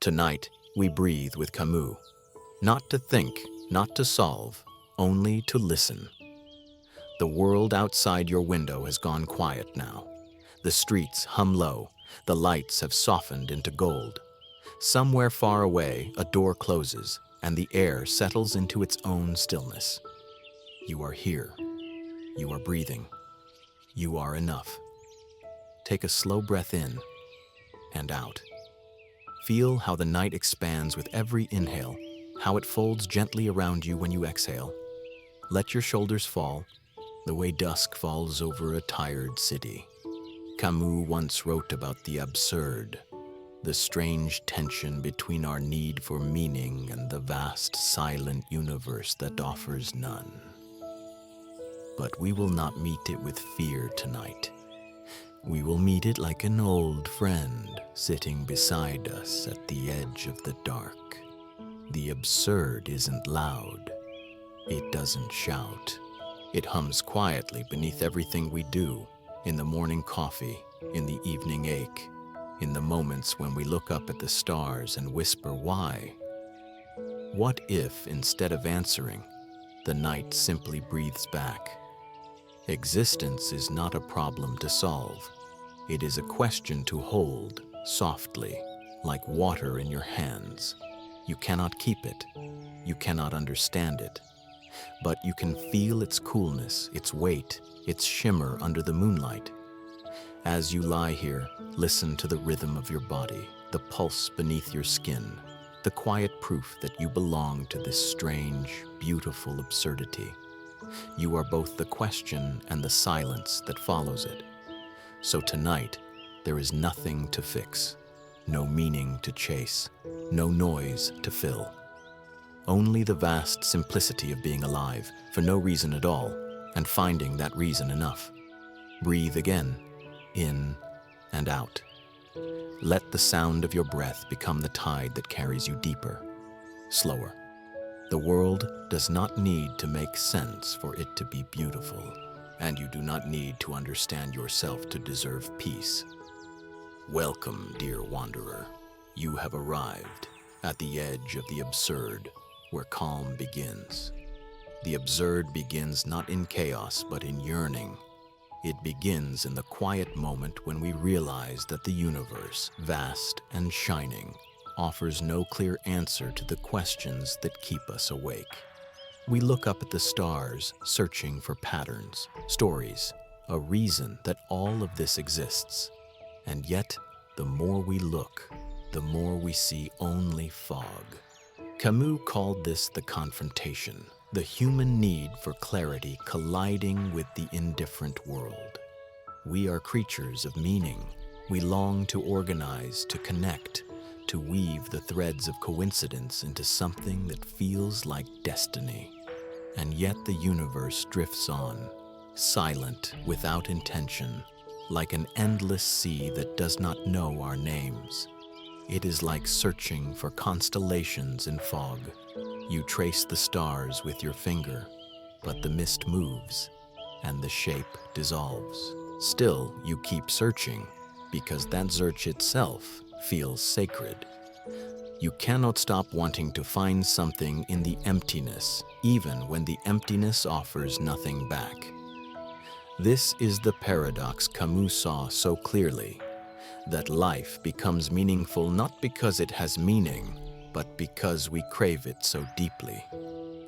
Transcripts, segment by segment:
Tonight, we breathe with Camus. Not to think, not to solve, only to listen. The world outside your window has gone quiet now. The streets hum low, the lights have softened into gold. Somewhere far away, a door closes, and the air settles into its own stillness. You are here. You are breathing. You are enough. Take a slow breath in and out. Feel how the night expands with every inhale, how it folds gently around you when you exhale. Let your shoulders fall, the way dusk falls over a tired city. Camus once wrote about the absurd, the strange tension between our need for meaning and the vast, silent universe that offers none. But we will not meet it with fear tonight. We will meet it like an old friend sitting beside us at the edge of the dark. The absurd isn't loud. It doesn't shout. It hums quietly beneath everything we do, in the morning coffee, in the evening ache, in the moments when we look up at the stars and whisper, why? What if, instead of answering, the night simply breathes back? Existence is not a problem to solve. It is a question to hold, softly, like water in your hands. You cannot keep it. You cannot understand it. But you can feel its coolness, its weight, its shimmer under the moonlight. As you lie here, listen to the rhythm of your body, the pulse beneath your skin, the quiet proof that you belong to this strange, beautiful absurdity. You are both the question and the silence that follows it. So tonight, there is nothing to fix, no meaning to chase, no noise to fill. Only the vast simplicity of being alive for no reason at all, and finding that reason enough. Breathe again, in and out. Let the sound of your breath become the tide that carries you deeper, slower. The world does not need to make sense for it to be beautiful, and you do not need to understand yourself to deserve peace. Welcome, dear wanderer. You have arrived at the edge of the absurd, where calm begins. The absurd begins not in chaos, but in yearning. It begins in the quiet moment when we realize that the universe, vast and shining, offers no clear answer to the questions that keep us awake. We look up at the stars, searching for patterns, stories, a reason that all of this exists. And yet, the more we look, the more we see only fog. Camus called this the confrontation, the human need for clarity colliding with the indifferent world. We are creatures of meaning. We long to organize, to connect, to weave the threads of coincidence into something that feels like destiny. And yet the universe drifts on, silent, without intention, like an endless sea that does not know our names. It is like searching for constellations in fog. You trace the stars with your finger, but the mist moves, and the shape dissolves. Still, you keep searching, because that search itself feels sacred. You cannot stop wanting to find something in the emptiness, even when the emptiness offers nothing back. This is the paradox Camus saw so clearly, that life becomes meaningful not because it has meaning, but because we crave it so deeply.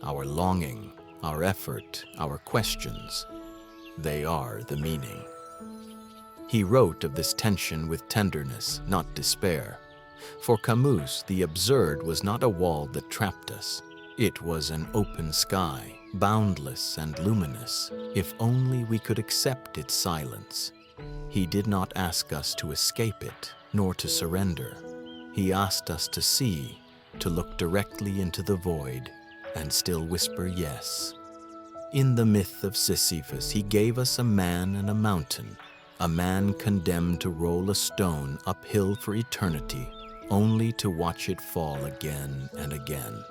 Our longing, our effort, our questions, they are the meaning. He wrote of this tension with tenderness, not despair. For Camus, the absurd was not a wall that trapped us. It was an open sky, boundless and luminous, if only we could accept its silence. He did not ask us to escape it, nor to surrender. He asked us to see, to look directly into the void, and still whisper yes. In the myth of Sisyphus, he gave us a man and a mountain, a man condemned to roll a stone uphill for eternity, only to watch it fall again and again.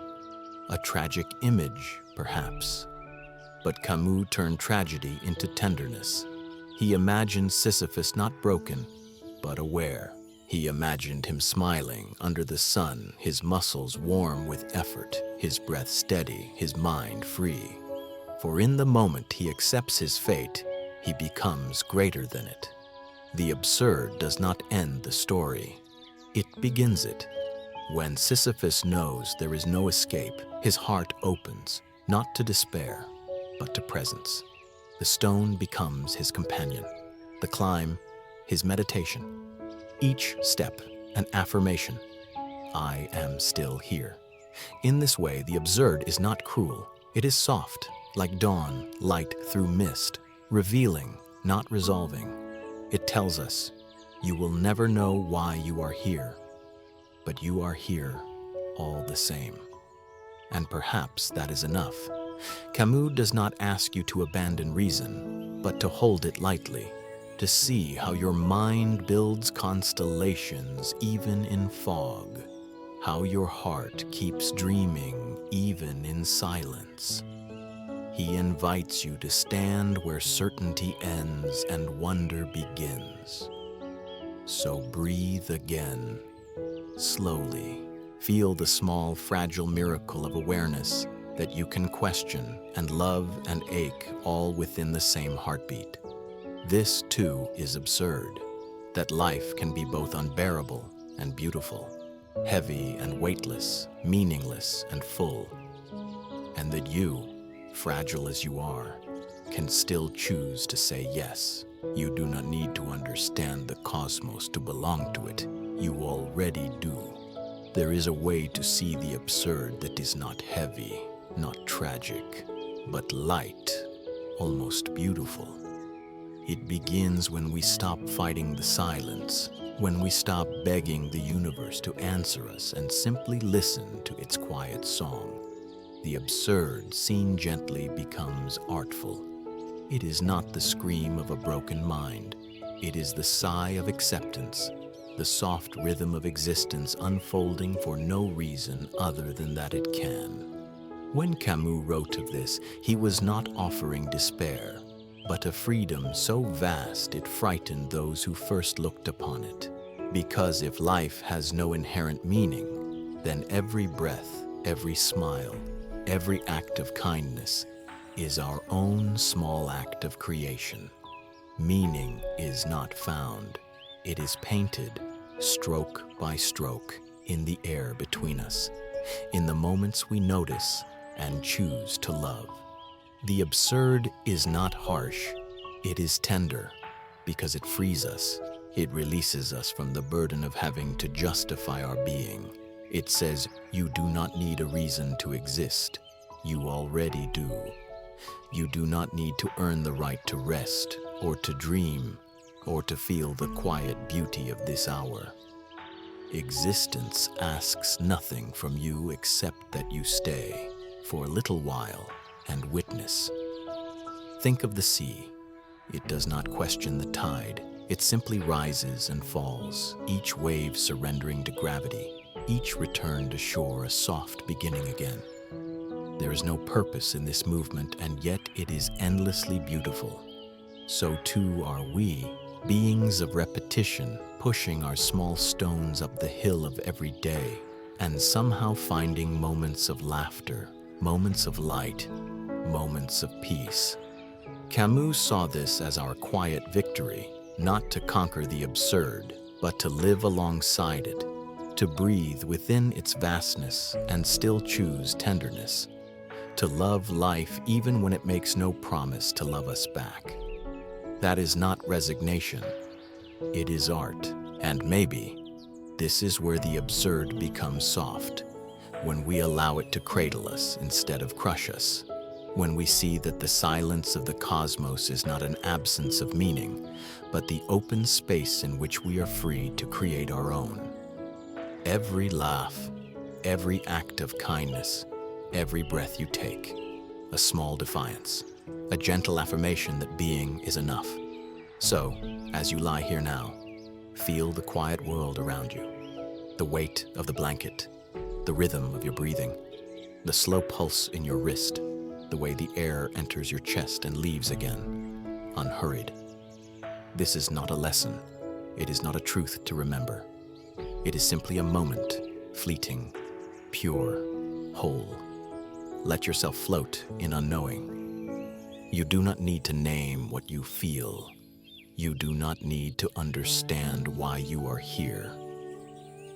A tragic image, perhaps. But Camus turned tragedy into tenderness. He imagined Sisyphus not broken, but aware, He imagined him smiling under the sun, his muscles warm with effort, his breath steady, his mind free. For in the moment he accepts his fate, he becomes greater than it. The absurd does not end the story. It begins it. When Sisyphus knows there is no escape, his heart opens, not to despair, but to presence. The stone becomes his companion, the climb, his meditation. Each step, an affirmation. I am still here. In this way, the absurd is not cruel. It is soft, like dawn, light through mist, revealing, not resolving. It tells us, you will never know why you are here, but you are here all the same. And perhaps that is enough. Camus does not ask you to abandon reason, but to hold it lightly, to see how your mind builds constellations even in fog, how your heart keeps dreaming even in silence. He invites you to stand where certainty ends and wonder begins. So breathe again, slowly. Feel the small, fragile miracle of awareness that you can question and love and ache all within the same heartbeat. This, too, is absurd, that life can be both unbearable and beautiful, heavy and weightless, meaningless and full, and that you, fragile as you are, can still choose to say yes. You do not need to understand the cosmos to belong to it. You already do. There is a way to see the absurd that is not heavy, not tragic, but light, almost beautiful. It begins when we stop fighting the silence, when we stop begging the universe to answer us and simply listen to its quiet song. The absurd, seen gently, becomes artful. It is not the scream of a broken mind. It is the sigh of acceptance, the soft rhythm of existence unfolding for no reason other than that it can. When Camus wrote of this, he was not offering despair, but a freedom so vast it frightened those who first looked upon it. Because if life has no inherent meaning, then every breath, every smile, every act of kindness is our own small act of creation. Meaning is not found. It is painted, stroke by stroke, in the air between us, in the moments we notice and choose to love. The absurd is not harsh, it is tender, because it frees us. It releases us from the burden of having to justify our being. It says, you do not need a reason to exist. You already do. You do not need to earn the right to rest, or to dream, or to feel the quiet beauty of this hour. Existence asks nothing from you except that you stay for a little while and witness. Think of the sea. It does not question the tide. It simply rises and falls, each wave surrendering to gravity, each return to shore a soft beginning again. There is no purpose in this movement, and yet it is endlessly beautiful. So too are we, beings of repetition, pushing our small stones up the hill of every day, and somehow finding moments of laughter, moments of light, moments of peace. Camus saw this as our quiet victory, not to conquer the absurd, but to live alongside it, to breathe within its vastness and still choose tenderness, to love life even when it makes no promise to love us back. That is not resignation, it is art, and maybe this is where the absurd becomes soft, when we allow it to cradle us instead of crush us, when we see that the silence of the cosmos is not an absence of meaning, but the open space in which we are free to create our own. Every laugh, every act of kindness, every breath you take, a small defiance, a gentle affirmation that being is enough. So, as you lie here now, feel the quiet world around you, the weight of the blanket, the rhythm of your breathing, the slow pulse in your wrist, the way the air enters your chest and leaves again, unhurried. This is not a lesson. It is not a truth to remember. It is simply a moment, fleeting, pure, whole. Let yourself float in unknowing. You do not need to name what you feel. You do not need to understand why you are here.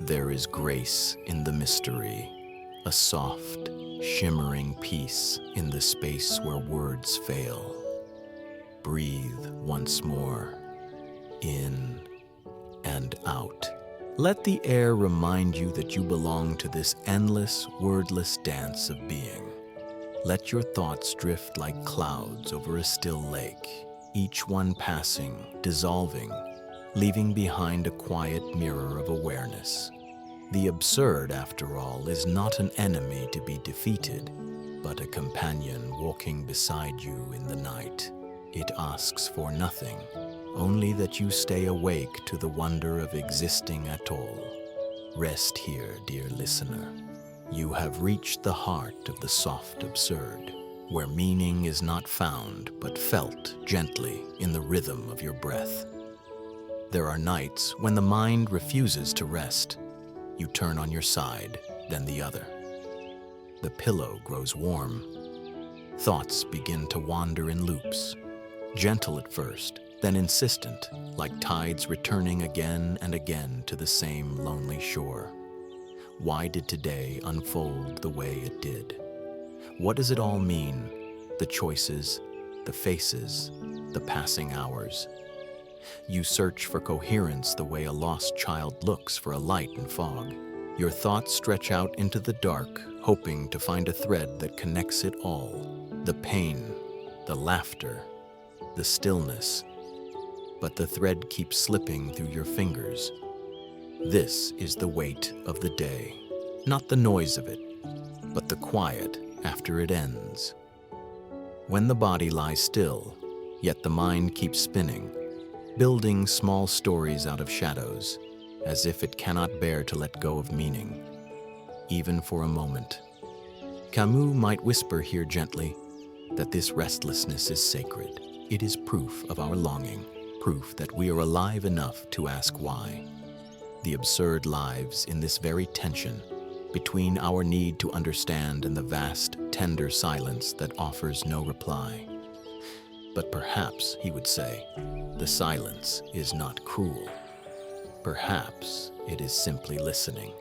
There is grace in the mystery, a soft, shimmering peace in the space where words fail. Breathe once more, in and out. Let the air remind you that you belong to this endless, wordless dance of being. Let your thoughts drift like clouds over a still lake, each one passing, dissolving, leaving behind a quiet mirror of awareness. The absurd, after all, is not an enemy to be defeated, but a companion walking beside you in the night. It asks for nothing, only that you stay awake to the wonder of existing at all. Rest here, dear listener. You have reached the heart of the soft absurd, where meaning is not found but felt gently in the rhythm of your breath. There are nights when the mind refuses to rest. You turn on your side, then the other. The pillow grows warm. Thoughts begin to wander in loops, gentle at first, then insistent, like tides returning again and again to the same lonely shore. Why did today unfold the way it did? What does it all mean? The choices, the faces, the passing hours. You search for coherence the way a lost child looks for a light in fog. Your thoughts stretch out into the dark, hoping to find a thread that connects it all. The pain, the laughter, the stillness. But the thread keeps slipping through your fingers. This is the weight of the day. Not the noise of it, but the quiet after it ends. When the body lies still, yet the mind keeps spinning, building small stories out of shadows, as if it cannot bear to let go of meaning, even for a moment. Camus might whisper here gently that this restlessness is sacred. It is proof of our longing, proof that we are alive enough to ask why. The absurd lives in this very tension between our need to understand and the vast, tender silence that offers no reply. But perhaps, he would say, the silence is not cruel. Perhaps it is simply listening.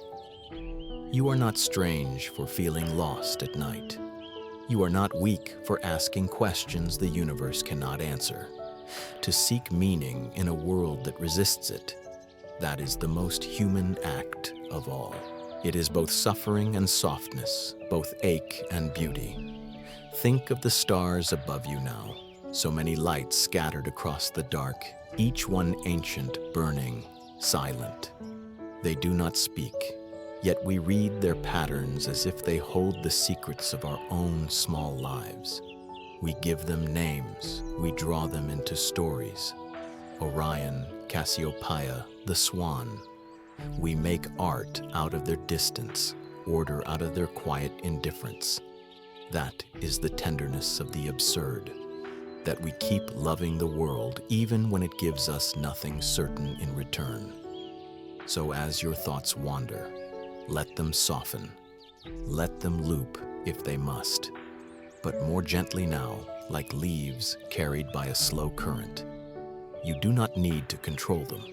You are not strange for feeling lost at night. You are not weak for asking questions the universe cannot answer. To seek meaning in a world that resists it, that is the most human act of all. It is both suffering and softness, both ache and beauty. Think of the stars above you now, so many lights scattered across the dark, each one ancient, burning, silent. They do not speak, yet we read their patterns as if they hold the secrets of our own small lives. We give them names, we draw them into stories. Orion, Cassiopeia, the swan. We make art out of their distance, order out of their quiet indifference. That is the tenderness of the absurd, that we keep loving the world even when it gives us nothing certain in return. So as your thoughts wander, let them soften, let them loop if they must, but more gently now, like leaves carried by a slow current. You do not need to control them.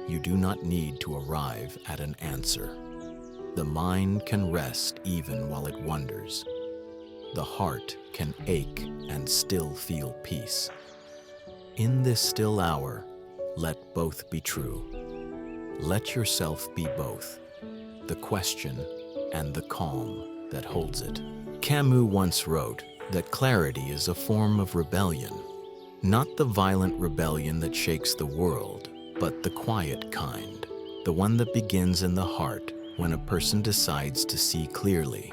You do not need to arrive at an answer. The mind can rest even while it wonders. The heart can ache and still feel peace. In this still hour, let both be true. Let yourself be both, the question and the calm that holds it. Camus once wrote that clarity is a form of rebellion, not the violent rebellion that shakes the world, but the quiet kind, the one that begins in the heart when a person decides to see clearly,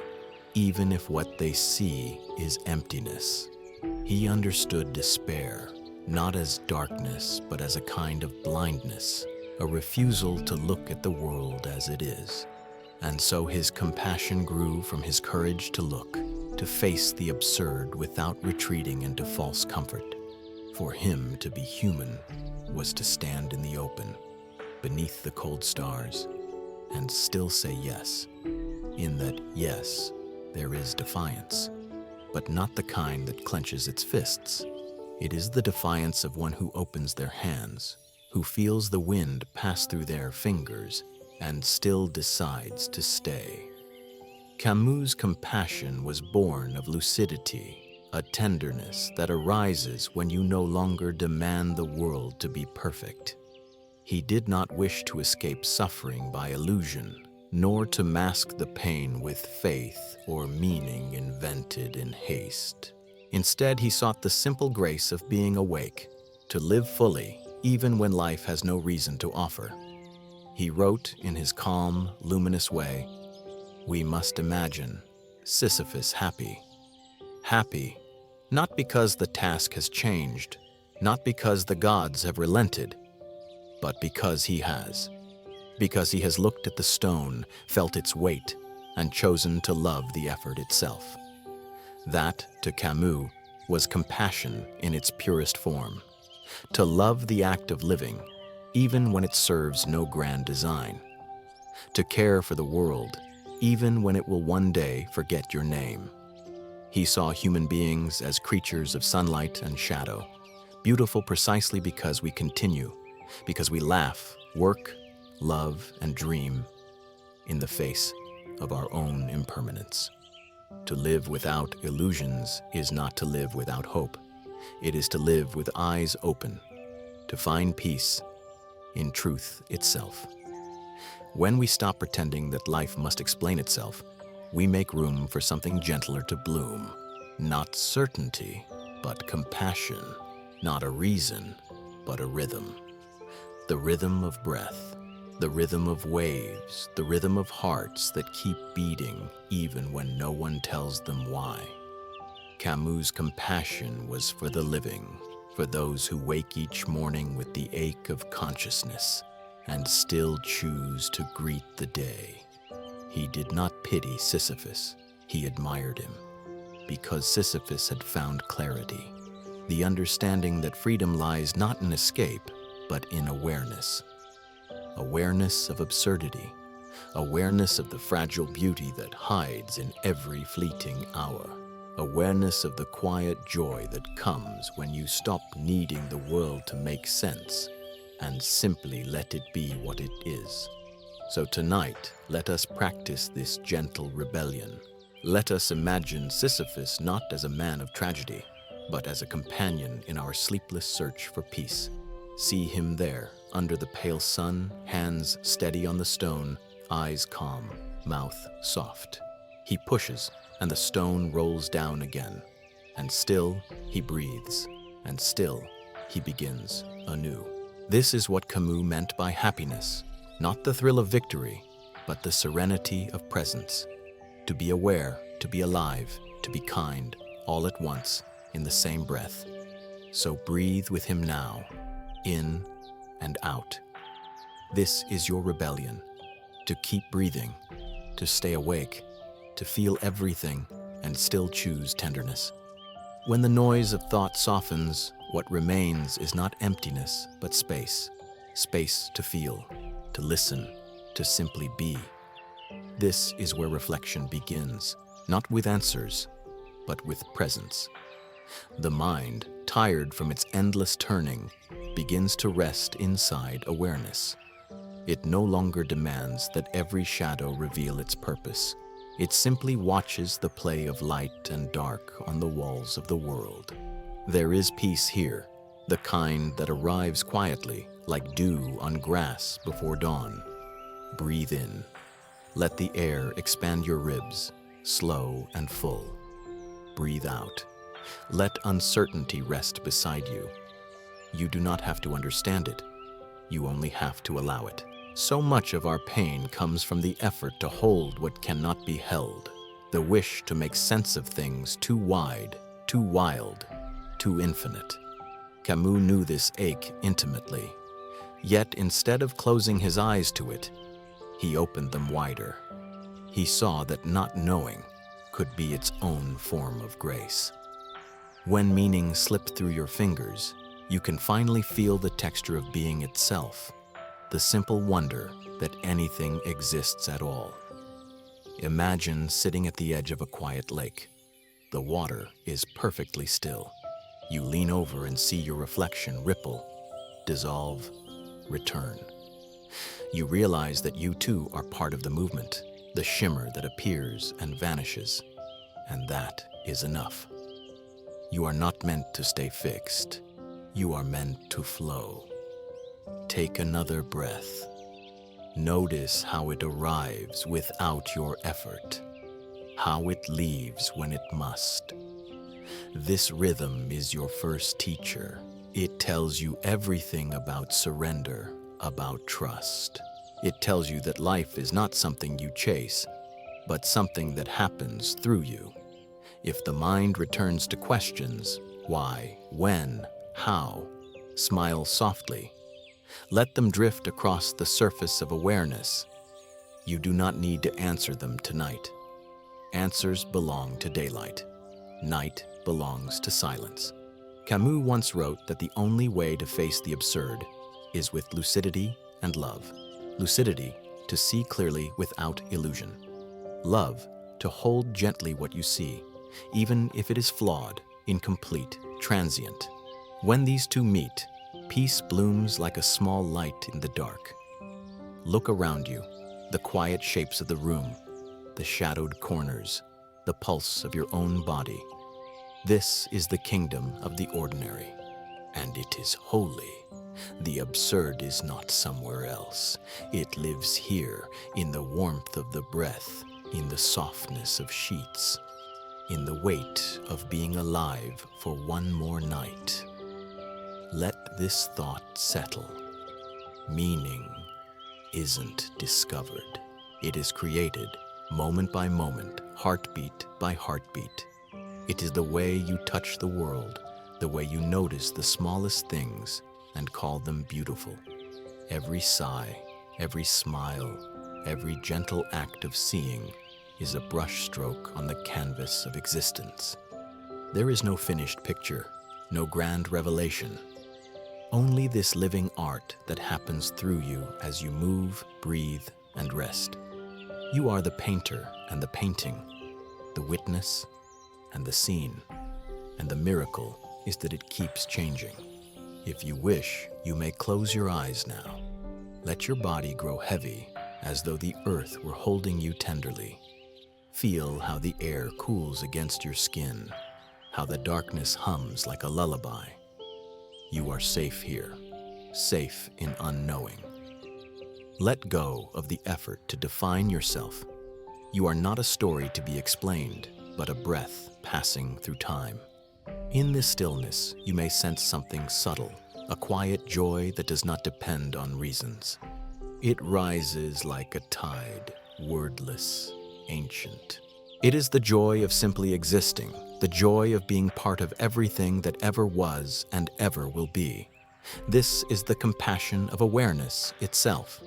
even if what they see is emptiness. He understood despair, not as darkness, but as a kind of blindness, a refusal to look at the world as it is. And so his compassion grew from his courage to look, to face the absurd without retreating into false comfort. For him to be human was to stand in the open, beneath the cold stars, and still say yes. In that yes, there is defiance, but not the kind that clenches its fists. It is the defiance of one who opens their hands, who feels the wind pass through their fingers, and still decides to stay. Camus' compassion was born of lucidity, a tenderness that arises when you no longer demand the world to be perfect. He did not wish to escape suffering by illusion, nor to mask the pain with faith or meaning invented in haste. Instead, he sought the simple grace of being awake, to live fully even when life has no reason to offer. He wrote in his calm, luminous way, "We must imagine Sisyphus happy. Happy, not because the task has changed, not because the gods have relented, but because he has. Because he has looked at the stone, felt its weight, and chosen to love the effort itself." That, to Camus, was compassion in its purest form. To love the act of living, even when it serves no grand design. To care for the world, even when it will one day forget your name. He saw human beings as creatures of sunlight and shadow, beautiful precisely because we continue, because we laugh, work, love, and dream in the face of our own impermanence. To live without illusions is not to live without hope. It is to live with eyes open, to find peace in truth itself. When we stop pretending that life must explain itself, we make room for something gentler to bloom. Not certainty, but compassion. Not a reason, but a rhythm. The rhythm of breath, the rhythm of waves, the rhythm of hearts that keep beating even when no one tells them why. Camus' compassion was for the living, for those who wake each morning with the ache of consciousness and still choose to greet the day. He did not pity Sisyphus, he admired him, because Sisyphus had found clarity, the understanding that freedom lies not in escape, but in awareness. Awareness of absurdity, awareness of the fragile beauty that hides in every fleeting hour, awareness of the quiet joy that comes when you stop needing the world to make sense and simply let it be what it is. So tonight, let us practice this gentle rebellion. Let us imagine Sisyphus not as a man of tragedy, but as a companion in our sleepless search for peace. See him there, under the pale sun, hands steady on the stone, eyes calm, mouth soft. He pushes, and the stone rolls down again. And still he breathes, and still he begins anew. This is what Camus meant by happiness, not the thrill of victory, but the serenity of presence. To be aware, to be alive, to be kind, all at once, in the same breath. So breathe with him now, in and out. This is your rebellion, to keep breathing, to stay awake, to feel everything and still choose tenderness. When the noise of thought softens, what remains is not emptiness, but space. Space to feel, to listen, to simply be. This is where reflection begins, not with answers, but with presence. The mind, tired from its endless turning, begins to rest inside awareness. It no longer demands that every shadow reveal its purpose. It simply watches the play of light and dark on the walls of the world. There is peace here, the kind that arrives quietly, like dew on grass before dawn. Breathe in. Let the air expand your ribs, slow and full. Breathe out. Let uncertainty rest beside you. You do not have to understand it. You only have to allow it. So much of our pain comes from the effort to hold what cannot be held, the wish to make sense of things too wide, too wild, too infinite. Camus knew this ache intimately. Yet instead of closing his eyes to it, he opened them wider. He saw that not knowing could be its own form of grace. When meaning slips through your fingers, you can finally feel the texture of being itself. the simple wonder that anything exists at all. Imagine sitting at the edge of a quiet lake. The water is perfectly still. You lean over and see your reflection ripple, dissolve, return. You realize that you too are part of the movement, the shimmer that appears and vanishes, and that is enough. You are not meant to stay fixed. You are meant to flow. Take another breath. Notice how it arrives without your effort, how it leaves when it must. This rhythm is your first teacher. It tells you everything about surrender, about trust. It tells you that life is not something you chase, but something that happens through you. If the mind returns to questions, why, when, how, smile softly. Let them drift across the surface of awareness. You do not need to answer them tonight. Answers belong to daylight. Night belongs to silence. Camus once wrote that the only way to face the absurd is with lucidity and love. Lucidity, to see clearly without illusion. Love, to hold gently what you see, even if it is flawed, incomplete, transient. When these two meet, peace blooms like a small light in the dark. Look around you, the quiet shapes of the room, the shadowed corners, the pulse of your own body. This is the kingdom of the ordinary, and it is holy. The absurd is not somewhere else. It lives here, in the warmth of the breath, in the softness of sheets, in the weight of being alive for one more night. Let this thought settle. Meaning isn't discovered. It is created, moment by moment, heartbeat by heartbeat. It is the way you touch the world, the way you notice the smallest things and call them beautiful. Every sigh, every smile, every gentle act of seeing is a brushstroke on the canvas of existence. There is no finished picture, no grand revelation. Only this living art that happens through you as you move, breathe, and rest. You are the painter and the painting, the witness and the scene, and the miracle is that it keeps changing. If you wish, you may close your eyes now. Let your body grow heavy, as though the earth were holding you tenderly. Feel how the air cools against your skin, how the darkness hums like a lullaby. You are safe here, safe in unknowing. Let go of the effort to define yourself. You are not a story to be explained, but a breath passing through time. In this stillness, you may sense something subtle, a quiet joy that does not depend on reasons. It rises like a tide, wordless, ancient. It is the joy of simply existing, the joy of being part of everything that ever was and ever will be. This is the compassion of awareness itself.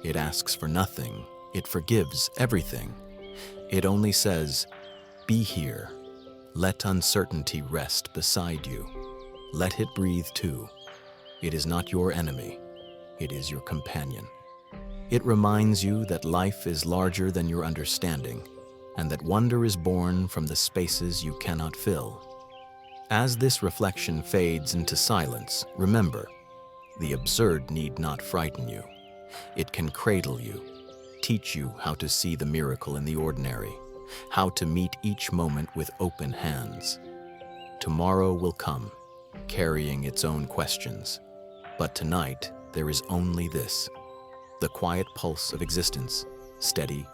It asks for nothing. It forgives everything. It only says, be here. Let uncertainty rest beside you. Let it breathe too. It is not your enemy. It is your companion. It reminds you that life is larger than your understanding, and that wonder is born from the spaces you cannot fill. As this reflection fades into silence, remember, the absurd need not frighten you. It can cradle you, teach you how to see the miracle in the ordinary, how to meet each moment with open hands. Tomorrow will come, carrying its own questions. But tonight, there is only this, the quiet pulse of existence, steady,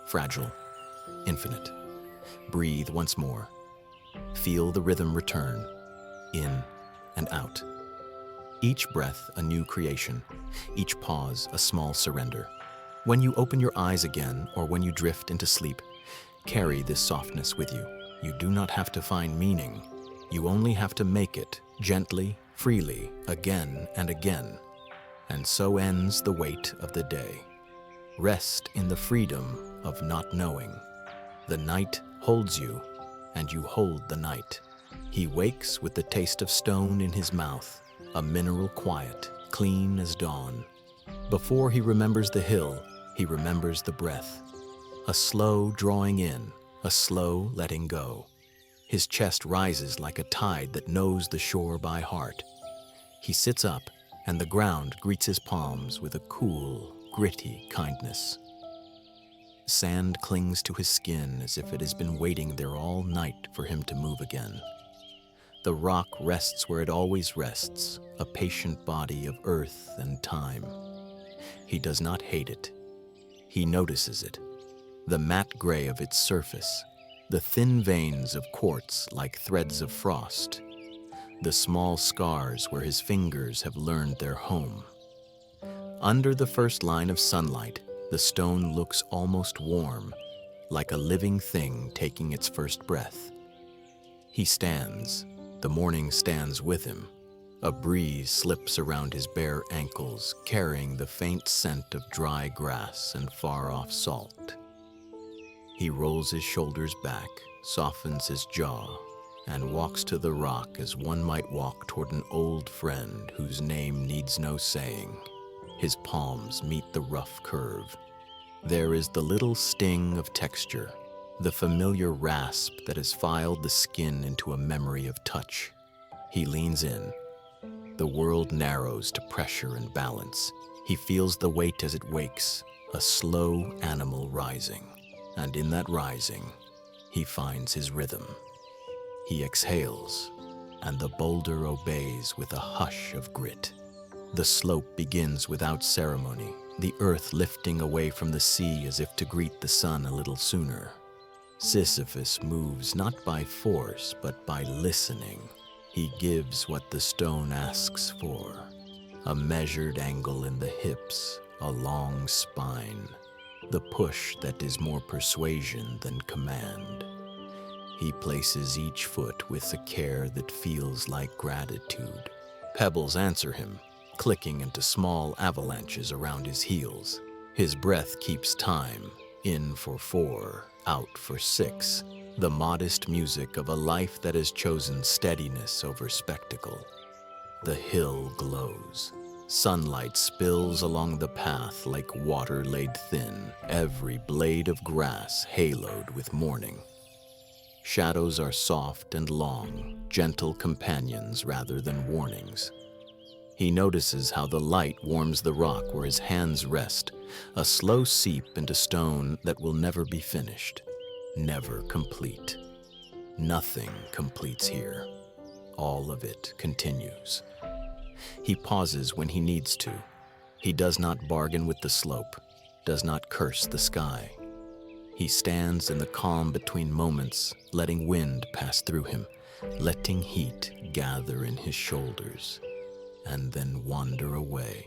fragile, infinite. Breathe once more. Feel the rhythm return, in and out. Each breath a new creation, each pause a small surrender. When you open your eyes again or when you drift into sleep, carry this softness with you. You do not have to find meaning. You only have to make it, gently, freely, again and again. And so ends the weight of the day. Rest in the freedom of not knowing. The night holds you, and you hold the night. He wakes with the taste of stone in his mouth, a mineral quiet, clean as dawn. Before he remembers the hill, he remembers the breath. A slow drawing in, a slow letting go. His chest rises like a tide that knows the shore by heart. He sits up, and the ground greets his palms with a cool, gritty kindness. Sand clings to his skin as if it has been waiting there all night for him to move again. The rock rests where it always rests, a patient body of earth and time. He does not hate it. He notices it. The matte gray of its surface, the thin veins of quartz like threads of frost, the small scars where his fingers have learned their home. Under the first line of sunlight, the stone looks almost warm, like a living thing taking its first breath. He stands. The morning stands with him. A breeze slips around his bare ankles, carrying the faint scent of dry grass and far-off salt. He rolls his shoulders back, softens his jaw, and walks to the rock as one might walk toward an old friend whose name needs no saying. His palms meet the rough curve. There is the little sting of texture, the familiar rasp that has filed the skin into a memory of touch. He leans in. The world narrows to pressure and balance. He feels the weight as it wakes, a slow animal rising. And in that rising, he finds his rhythm. He exhales, and the boulder obeys with a hush of grit. The slope begins without ceremony, the earth lifting away from the sea as if to greet the sun a little sooner. Sisyphus moves not by force, but by listening. He gives what the stone asks for, a measured angle in the hips, a long spine, the push that is more persuasion than command. He places each foot with a care that feels like gratitude. Pebbles answer him, clicking into small avalanches around his heels. His breath keeps time, in for 4, out for 6, the modest music of a life that has chosen steadiness over spectacle. The hill glows. Sunlight spills along the path like water laid thin, every blade of grass haloed with morning. Shadows are soft and long, gentle companions rather than warnings. He notices how the light warms the rock where his hands rest, a slow seep into stone that will never be finished, never complete. Nothing completes here. All of it continues. He pauses when he needs to. He does not bargain with the slope, does not curse the sky. He stands in the calm between moments, letting wind pass through him, letting heat gather in his shoulders, and then wander away.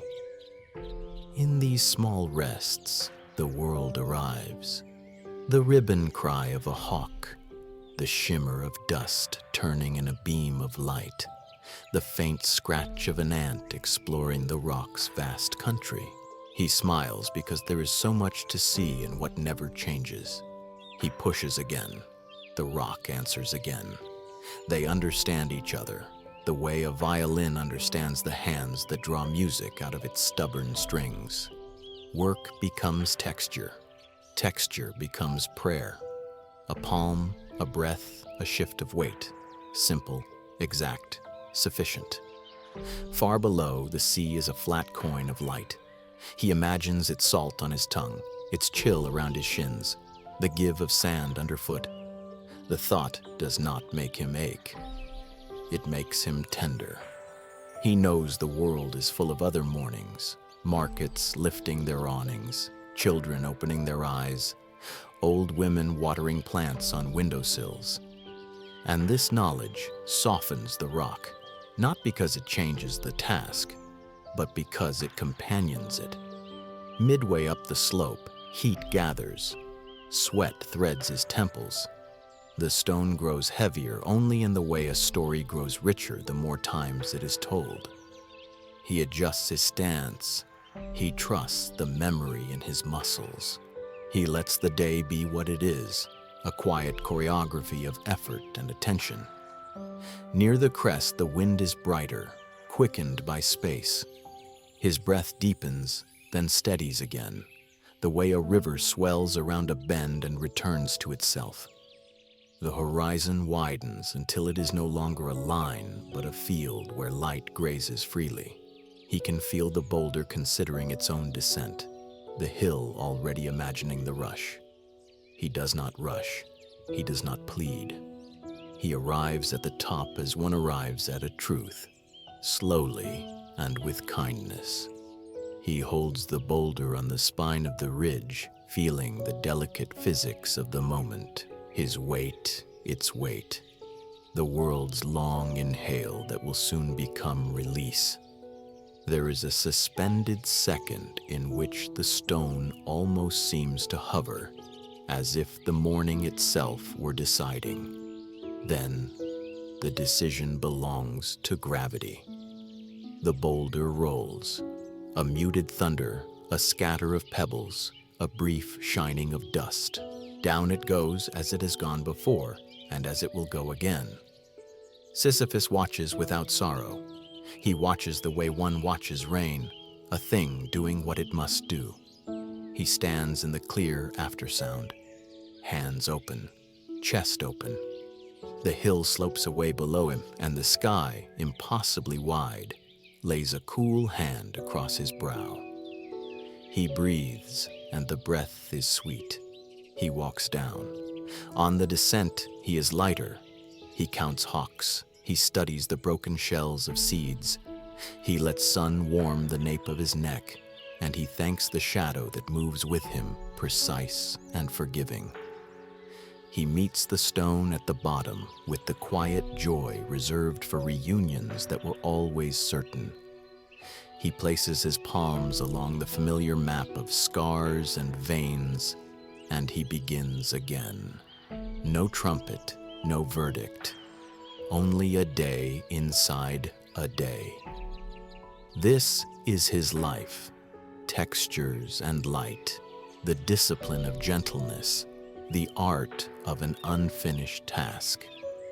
In these small rests, the world arrives. The ribbon cry of a hawk, the shimmer of dust turning in a beam of light, the faint scratch of an ant exploring the rock's vast country. He smiles because there is so much to see in what never changes. He pushes again. The rock answers again. They understand each other, the way a violin understands the hands that draw music out of its stubborn strings. Work becomes texture. Texture becomes prayer. A palm, a breath, a shift of weight. Simple, exact, sufficient. Far below, the sea is a flat coin of light. He imagines its salt on his tongue, its chill around his shins, the give of sand underfoot. The thought does not make him ache. It makes him tender. He knows the world is full of other mornings, markets lifting their awnings, children opening their eyes, old women watering plants on windowsills. And this knowledge softens the rock, not because it changes the task, but because it companions it. Midway up the slope, heat gathers. Sweat threads his temples. The stone grows heavier only in the way a story grows richer the more times it is told. He adjusts his stance. He trusts the memory in his muscles. He lets the day be what it is, a quiet choreography of effort and attention. Near the crest, the wind is brighter, quickened by space. His breath deepens, then steadies again, the way a river swells around a bend and returns to itself. The horizon widens until it is no longer a line, but a field where light grazes freely. He can feel the boulder considering its own descent, the hill already imagining the rush. He does not rush. He does not plead. He arrives at the top as one arrives at a truth, slowly and with kindness. He holds the boulder on the spine of the ridge, feeling the delicate physics of the moment, his weight, its weight, the world's long inhale that will soon become release. There is a suspended second in which the stone almost seems to hover, as if the morning itself were deciding. Then, the decision belongs to gravity. The boulder rolls. A muted thunder, a scatter of pebbles, a brief shining of dust. Down it goes as it has gone before, and as it will go again. Sisyphus watches without sorrow. He watches the way one watches rain, a thing doing what it must do. He stands in the clear aftersound, hands open, chest open. The hill slopes away below him, and the sky, impossibly wide, lays a cool hand across his brow. He breathes, and the breath is sweet. He walks down. On the descent, he is lighter. He counts hawks. He studies the broken shells of seeds. He lets sun warm the nape of his neck, and he thanks the shadow that moves with him, precise and forgiving. He meets the stone at the bottom with the quiet joy reserved for reunions that were always certain. He places his palms along the familiar map of scars and veins, and he begins again. No trumpet, no verdict. Only a day inside a day. This is his life, textures and light, the discipline of gentleness, the art of an unfinished task.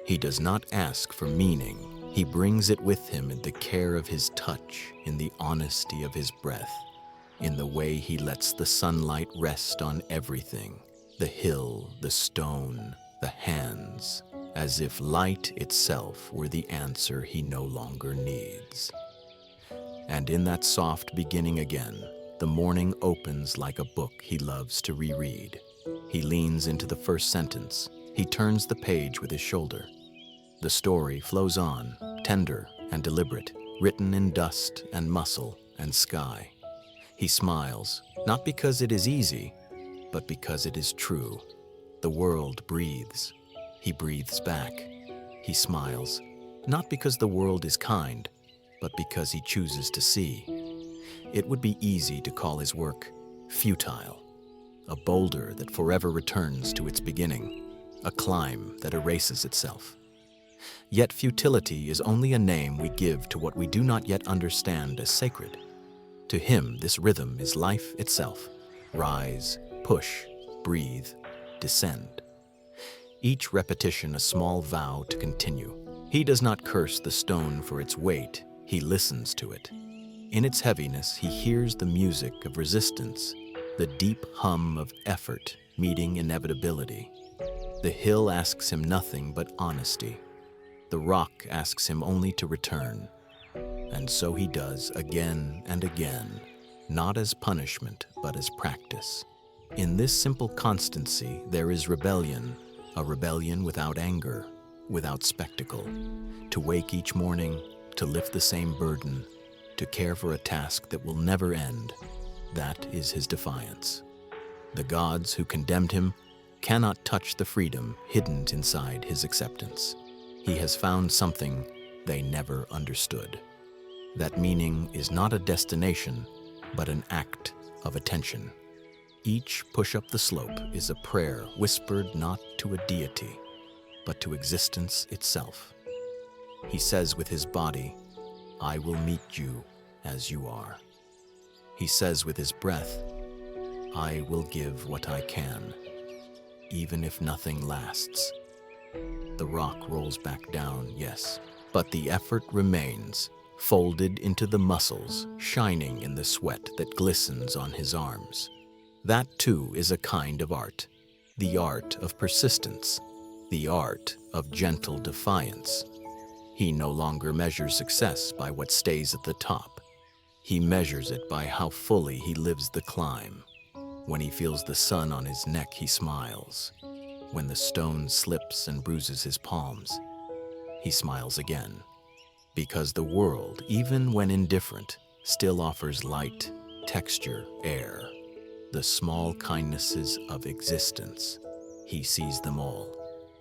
He does not ask for meaning. He brings it with him in the care of his touch, in the honesty of his breath, in the way he lets the sunlight rest on everything, the hill, the stone, the hands, as if light itself were the answer he no longer needs. And in that soft beginning again, the morning opens like a book he loves to reread. He leans into the first sentence. He turns the page with his shoulder. The story flows on, tender and deliberate, written in dust and muscle and sky. He smiles, not because it is easy, but because it is true. The world breathes. He breathes back. He smiles, not because the world is kind, but because he chooses to see. It would be easy to call his work futile, a boulder that forever returns to its beginning, a climb that erases itself. Yet futility is only a name we give to what we do not yet understand as sacred. To him, this rhythm is life itself. Rise, push, breathe, descend. Each repetition a small vow to continue. He does not curse the stone for its weight. He listens to it. In its heaviness, he hears the music of resistance, the deep hum of effort meeting inevitability. The hill asks him nothing but honesty. The rock asks him only to return. And so he does again and again, not as punishment, but as practice. In this simple constancy, there is rebellion, a rebellion without anger, without spectacle. To wake each morning, to lift the same burden, to care for a task that will never end, that is his defiance. The gods who condemned him cannot touch the freedom hidden inside his acceptance. He has found something they never understood. That meaning is not a destination, but an act of attention. Each push up the slope is a prayer whispered not to a deity, but to existence itself. He says with his body, I will meet you as you are. He says with his breath, I will give what I can, even if nothing lasts. The rock rolls back down, yes, but the effort remains, folded into the muscles, shining in the sweat that glistens on his arms. That too is a kind of art, the art of persistence, the art of gentle defiance. He no longer measures success by what stays at the top. He measures it by how fully he lives the climb. When he feels the sun on his neck, he smiles. When the stone slips and bruises his palms, he smiles again. Because the world, even when indifferent, still offers light, texture, air, the small kindnesses of existence. He sees them all.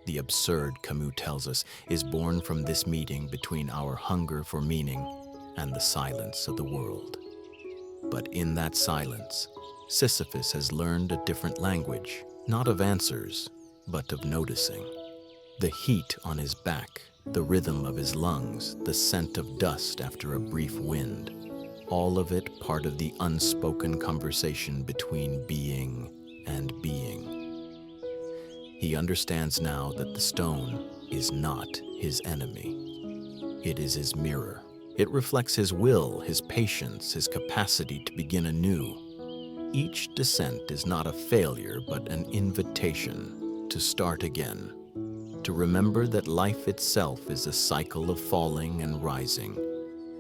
The absurd, Camus tells us, is born from this meeting between our hunger for meaning and the silence of the world. But in that silence, Sisyphus has learned a different language, not of answers, but of noticing. The heat on his back, the rhythm of his lungs, the scent of dust after a brief wind, all of it part of the unspoken conversation between being and being. He understands now that the stone is not his enemy. It is his mirror. It reflects his will, his patience, his capacity to begin anew. Each descent is not a failure, but an invitation to start again, to remember that life itself is a cycle of falling and rising.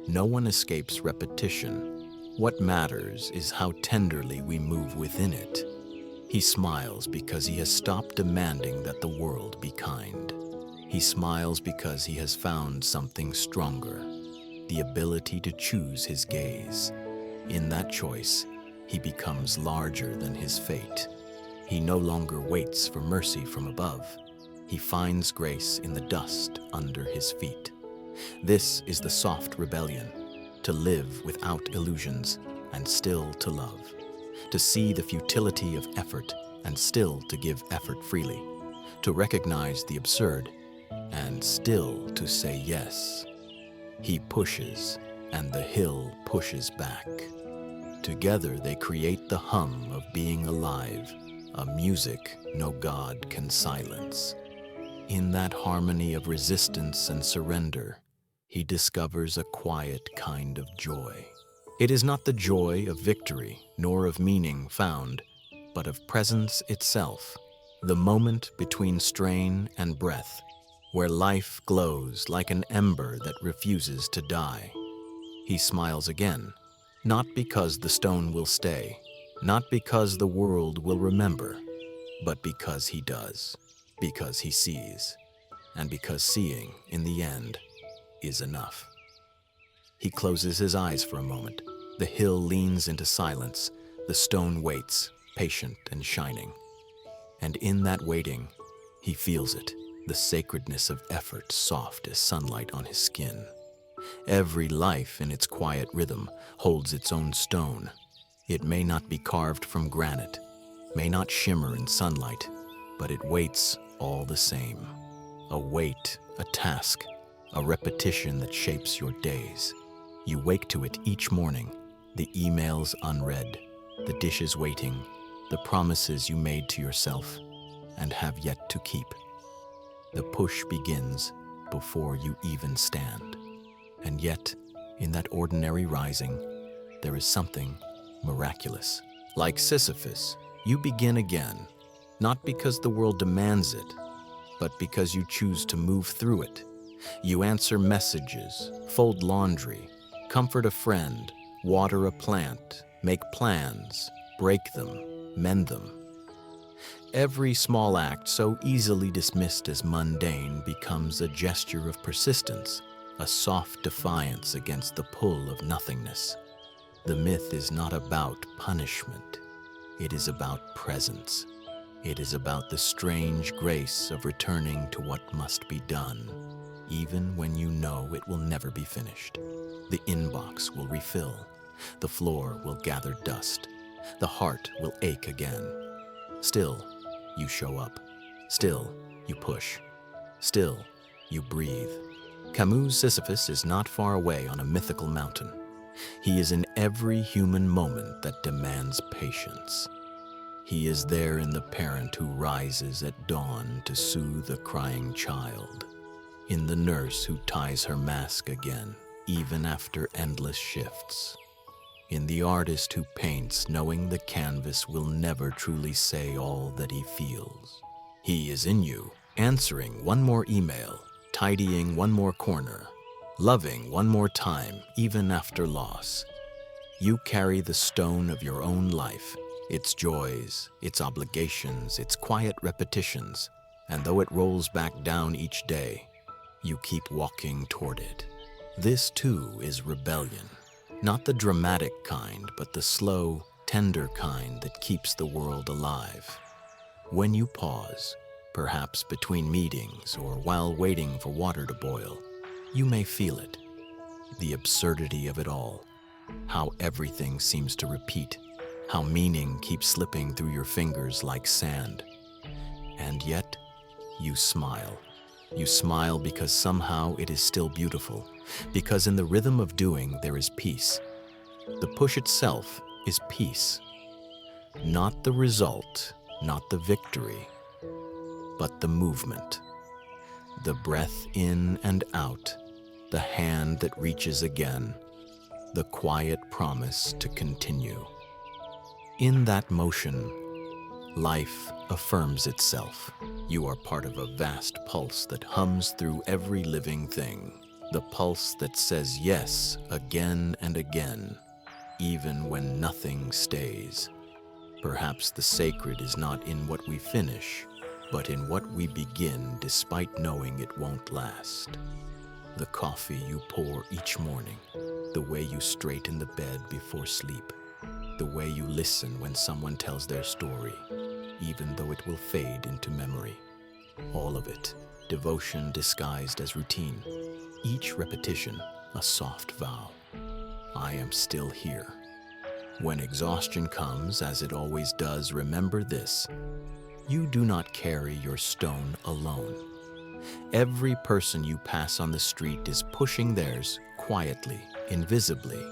No one escapes repetition. What matters is how tenderly we move within it. He smiles because he has stopped demanding that the world be kind. He smiles because he has found something stronger, the ability to choose his gaze. In that choice, he becomes larger than his fate. He no longer waits for mercy from above. He finds grace in the dust under his feet. This is the soft rebellion, to live without illusions and still to love, to see the futility of effort and still to give effort freely, to recognize the absurd and still to say yes. He pushes and the hill pushes back. Together they create the hum of being alive, a music no God can silence. In that harmony of resistance and surrender, he discovers a quiet kind of joy. It is not the joy of victory, nor of meaning found, but of presence itself, the moment between strain and breath, where life glows like an ember that refuses to die. He smiles again, not because the stone will stay, not because the world will remember, but because he does, because he sees, and because seeing, in the end, is enough. He closes his eyes for a moment. The hill leans into silence. The stone waits, patient and shining. And in that waiting, he feels it, the sacredness of effort soft as sunlight on his skin. Every life in its quiet rhythm holds its own stone. It may not be carved from granite, may not shimmer in sunlight, but it waits all the same. A weight, a task, a repetition that shapes your days. You wake to it each morning, the emails unread, the dishes waiting, the promises you made to yourself and have yet to keep. The push begins before you even stand. And yet, in that ordinary rising, there is something miraculous. Like Sisyphus, you begin again, not because the world demands it, but because you choose to move through it. You answer messages, fold laundry, comfort a friend, water a plant, make plans, break them, mend them. Every small act so easily dismissed as mundane becomes a gesture of persistence, a soft defiance against the pull of nothingness. The myth is not about punishment. It is about presence. It is about the strange grace of returning to what must be done, even when you know it will never be finished. The inbox will refill. The floor will gather dust. The heart will ache again. Still, you show up. Still, you push. Still, you breathe. Camus' Sisyphus is not far away on a mythical mountain. He is in every human moment that demands patience. He is there in the parent who rises at dawn to soothe a crying child, in the nurse who ties her mask again, even after endless shifts. In the artist who paints, knowing the canvas will never truly say all that he feels. He is in you, answering one more email, tidying one more corner, loving one more time, even after loss. You carry the stone of your own life, its joys, its obligations, its quiet repetitions, and though it rolls back down each day, you keep walking toward it. This too is rebellion, not the dramatic kind, but the slow, tender kind that keeps the world alive. When you pause, perhaps between meetings or while waiting for water to boil, you may feel it, the absurdity of it all, how everything seems to repeat, how meaning keeps slipping through your fingers like sand. And yet, you smile. You smile because somehow it is still beautiful, because in the rhythm of doing there is peace. The push itself is peace. Not the result, not the victory, but the movement. The breath in and out, the hand that reaches again, the quiet promise to continue. In that motion, life affirms itself. You are part of a vast pulse that hums through every living thing, the pulse that says yes again and again, even when nothing stays. Perhaps the sacred is not in what we finish, but in what we begin despite knowing it won't last. The coffee you pour each morning, the way you straighten the bed before sleep, the way you listen when someone tells their story, even though it will fade into memory. All of it, devotion disguised as routine. Each repetition, a soft vow. I am still here. When exhaustion comes, as it always does, remember this: you do not carry your stone alone. Every person you pass on the street is pushing theirs quietly, invisibly.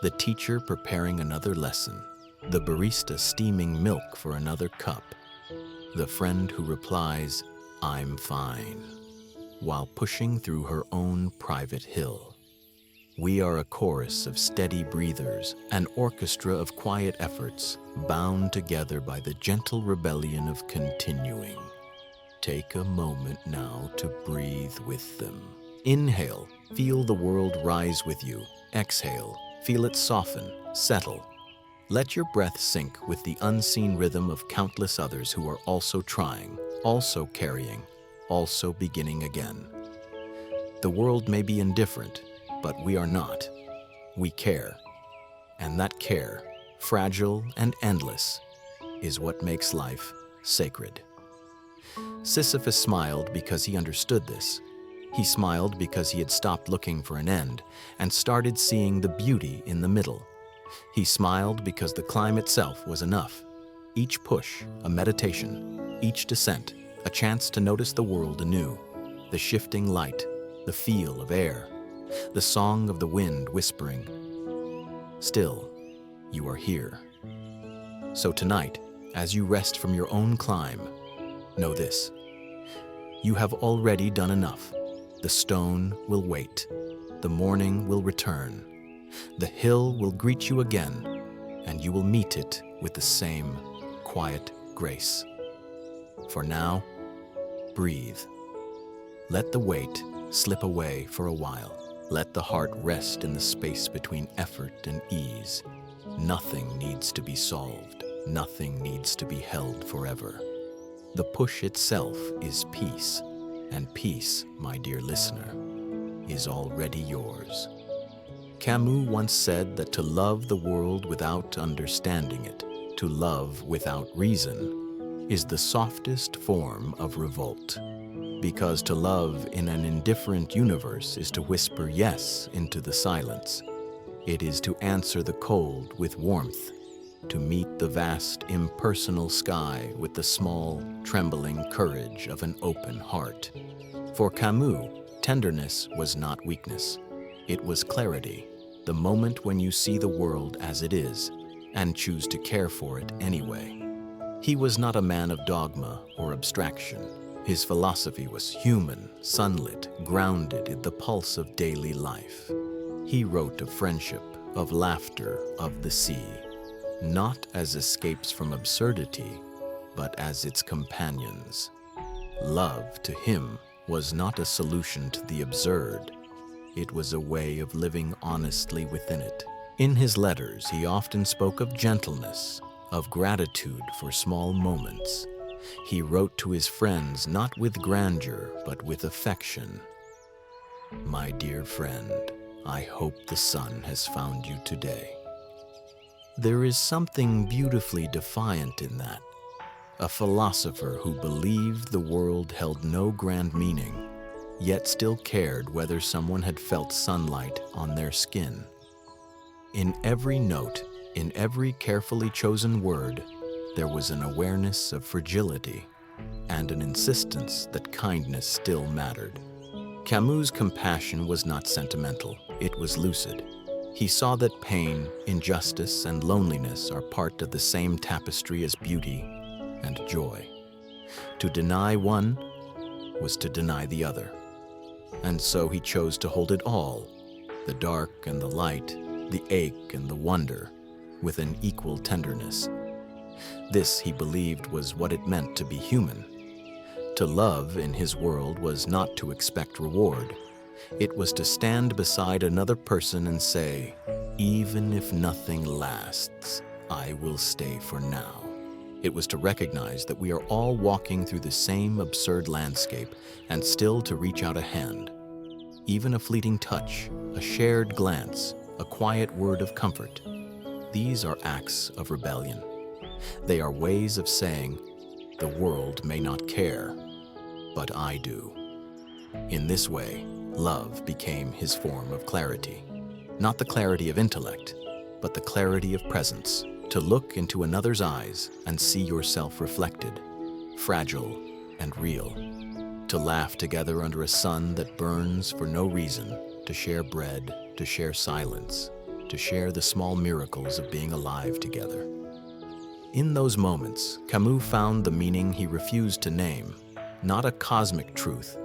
The teacher preparing another lesson, the barista steaming milk for another cup, the friend who replies, "I'm fine," while pushing through her own private hill. We are a chorus of steady breathers, an orchestra of quiet efforts, bound together by the gentle rebellion of continuing. Take a moment now to breathe with them. Inhale, feel the world rise with you. Exhale, feel it soften, settle. Let your breath sink with the unseen rhythm of countless others who are also trying, also carrying, also beginning again. The world may be indifferent, but we are not. We care. And that care, fragile and endless, is what makes life sacred. Sisyphus smiled because he understood this. He smiled because he had stopped looking for an end and started seeing the beauty in the middle. He smiled because the climb itself was enough. Each push, a meditation. Each descent, a chance to notice the world anew. The shifting light, the feel of air, the song of the wind whispering. Still, you are here. So tonight, as you rest from your own climb, know this: you have already done enough. The stone will wait. The morning will return. The hill will greet you again, and you will meet it with the same quiet grace. For now, breathe. Let the weight slip away for a while. Let the heart rest in the space between effort and ease. Nothing needs to be solved. Nothing needs to be held forever. The push itself is peace, and peace, my dear listener, is already yours. Camus once said that to love the world without understanding it, to love without reason, is the softest form of revolt. Because to love in an indifferent universe is to whisper yes into the silence. It is to answer the cold with warmth, to meet the vast, impersonal sky with the small, trembling courage of an open heart. For Camus, tenderness was not weakness. It was clarity, the moment when you see the world as it is and choose to care for it anyway. He was not a man of dogma or abstraction. His philosophy was human, sunlit, grounded in the pulse of daily life. He wrote of friendship, of laughter, of the sea, not as escapes from absurdity, but as its companions. Love, to him, was not a solution to the absurd. It was a way of living honestly within it. In his letters, he often spoke of gentleness, of gratitude for small moments. He wrote to his friends not with grandeur, but with affection. "My dear friend, I hope the sun has found you today." There is something beautifully defiant in that. A philosopher who believed the world held no grand meaning, yet still cared whether someone had felt sunlight on their skin. In every note, in every carefully chosen word, there was an awareness of fragility and an insistence that kindness still mattered. Camus' compassion was not sentimental, it was lucid. He saw that pain, injustice, and loneliness are part of the same tapestry as beauty and joy. To deny one was to deny the other. And so he chose to hold it all, the dark and the light, the ache and the wonder, with an equal tenderness. This, he believed, was what it meant to be human. To love in his world was not to expect reward. It was to stand beside another person and say, "Even if nothing lasts, I will stay for now." It was to recognize that we are all walking through the same absurd landscape and still to reach out a hand. Even a fleeting touch, a shared glance, a quiet word of comfort. These are acts of rebellion. They are ways of saying, "The world may not care, but I do." In this way, love became his form of clarity. Not the clarity of intellect, but the clarity of presence, to look into another's eyes and see yourself reflected, fragile and real. To laugh together under a sun that burns for no reason, to share bread, to share silence, to share the small miracles of being alive together. In those moments, Camus found the meaning he refused to name, not a cosmic truth,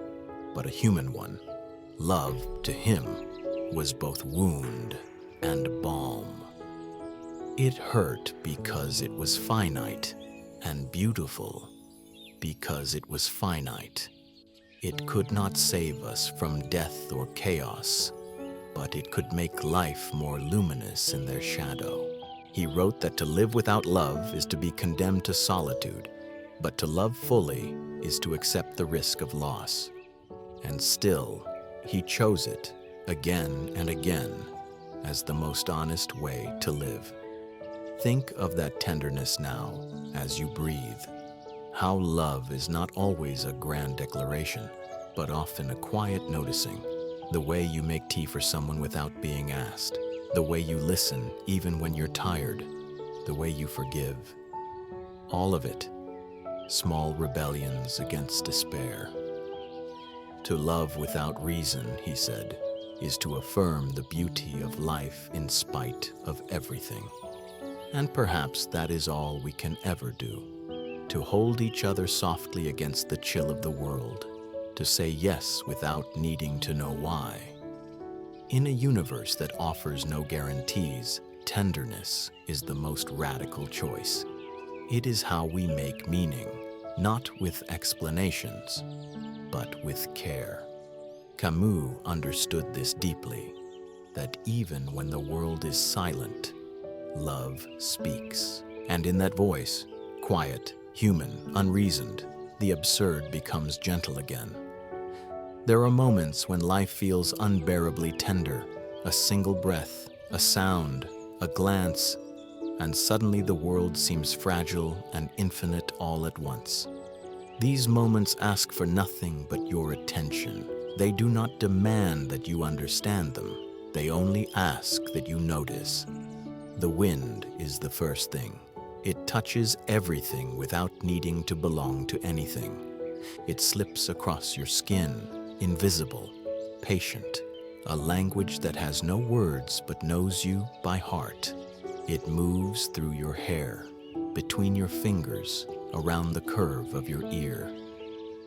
but a human one. Love, to him, was both wound and balm. It hurt because it was finite, and beautiful because it was finite. It could not save us from death or chaos, but it could make life more luminous in their shadow. He wrote that to live without love is to be condemned to solitude, but to love fully is to accept the risk of loss. And still, he chose it again and again as the most honest way to live. Think of that tenderness now as you breathe. How love is not always a grand declaration, but often a quiet noticing. The way you make tea for someone without being asked. The way you listen even when you're tired. The way you forgive. All of it, small rebellions against despair. To love without reason, he said, is to affirm the beauty of life in spite of everything. And perhaps that is all we can ever do, to hold each other softly against the chill of the world, to say yes without needing to know why. In a universe that offers no guarantees, tenderness is the most radical choice. It is how we make meaning, not with explanations, but with care. Camus understood this deeply, that even when the world is silent, love speaks. And in that voice, quiet, human, unreasoned, the absurd becomes gentle again. There are moments when life feels unbearably tender, a single breath, a sound, a glance, and suddenly the world seems fragile and infinite all at once. These moments ask for nothing but your attention. They do not demand that you understand them. They only ask that you notice. The wind is the first thing. It touches everything without needing to belong to anything. It slips across your skin, invisible, patient, a language that has no words but knows you by heart. It moves through your hair, between your fingers, around the curve of your ear.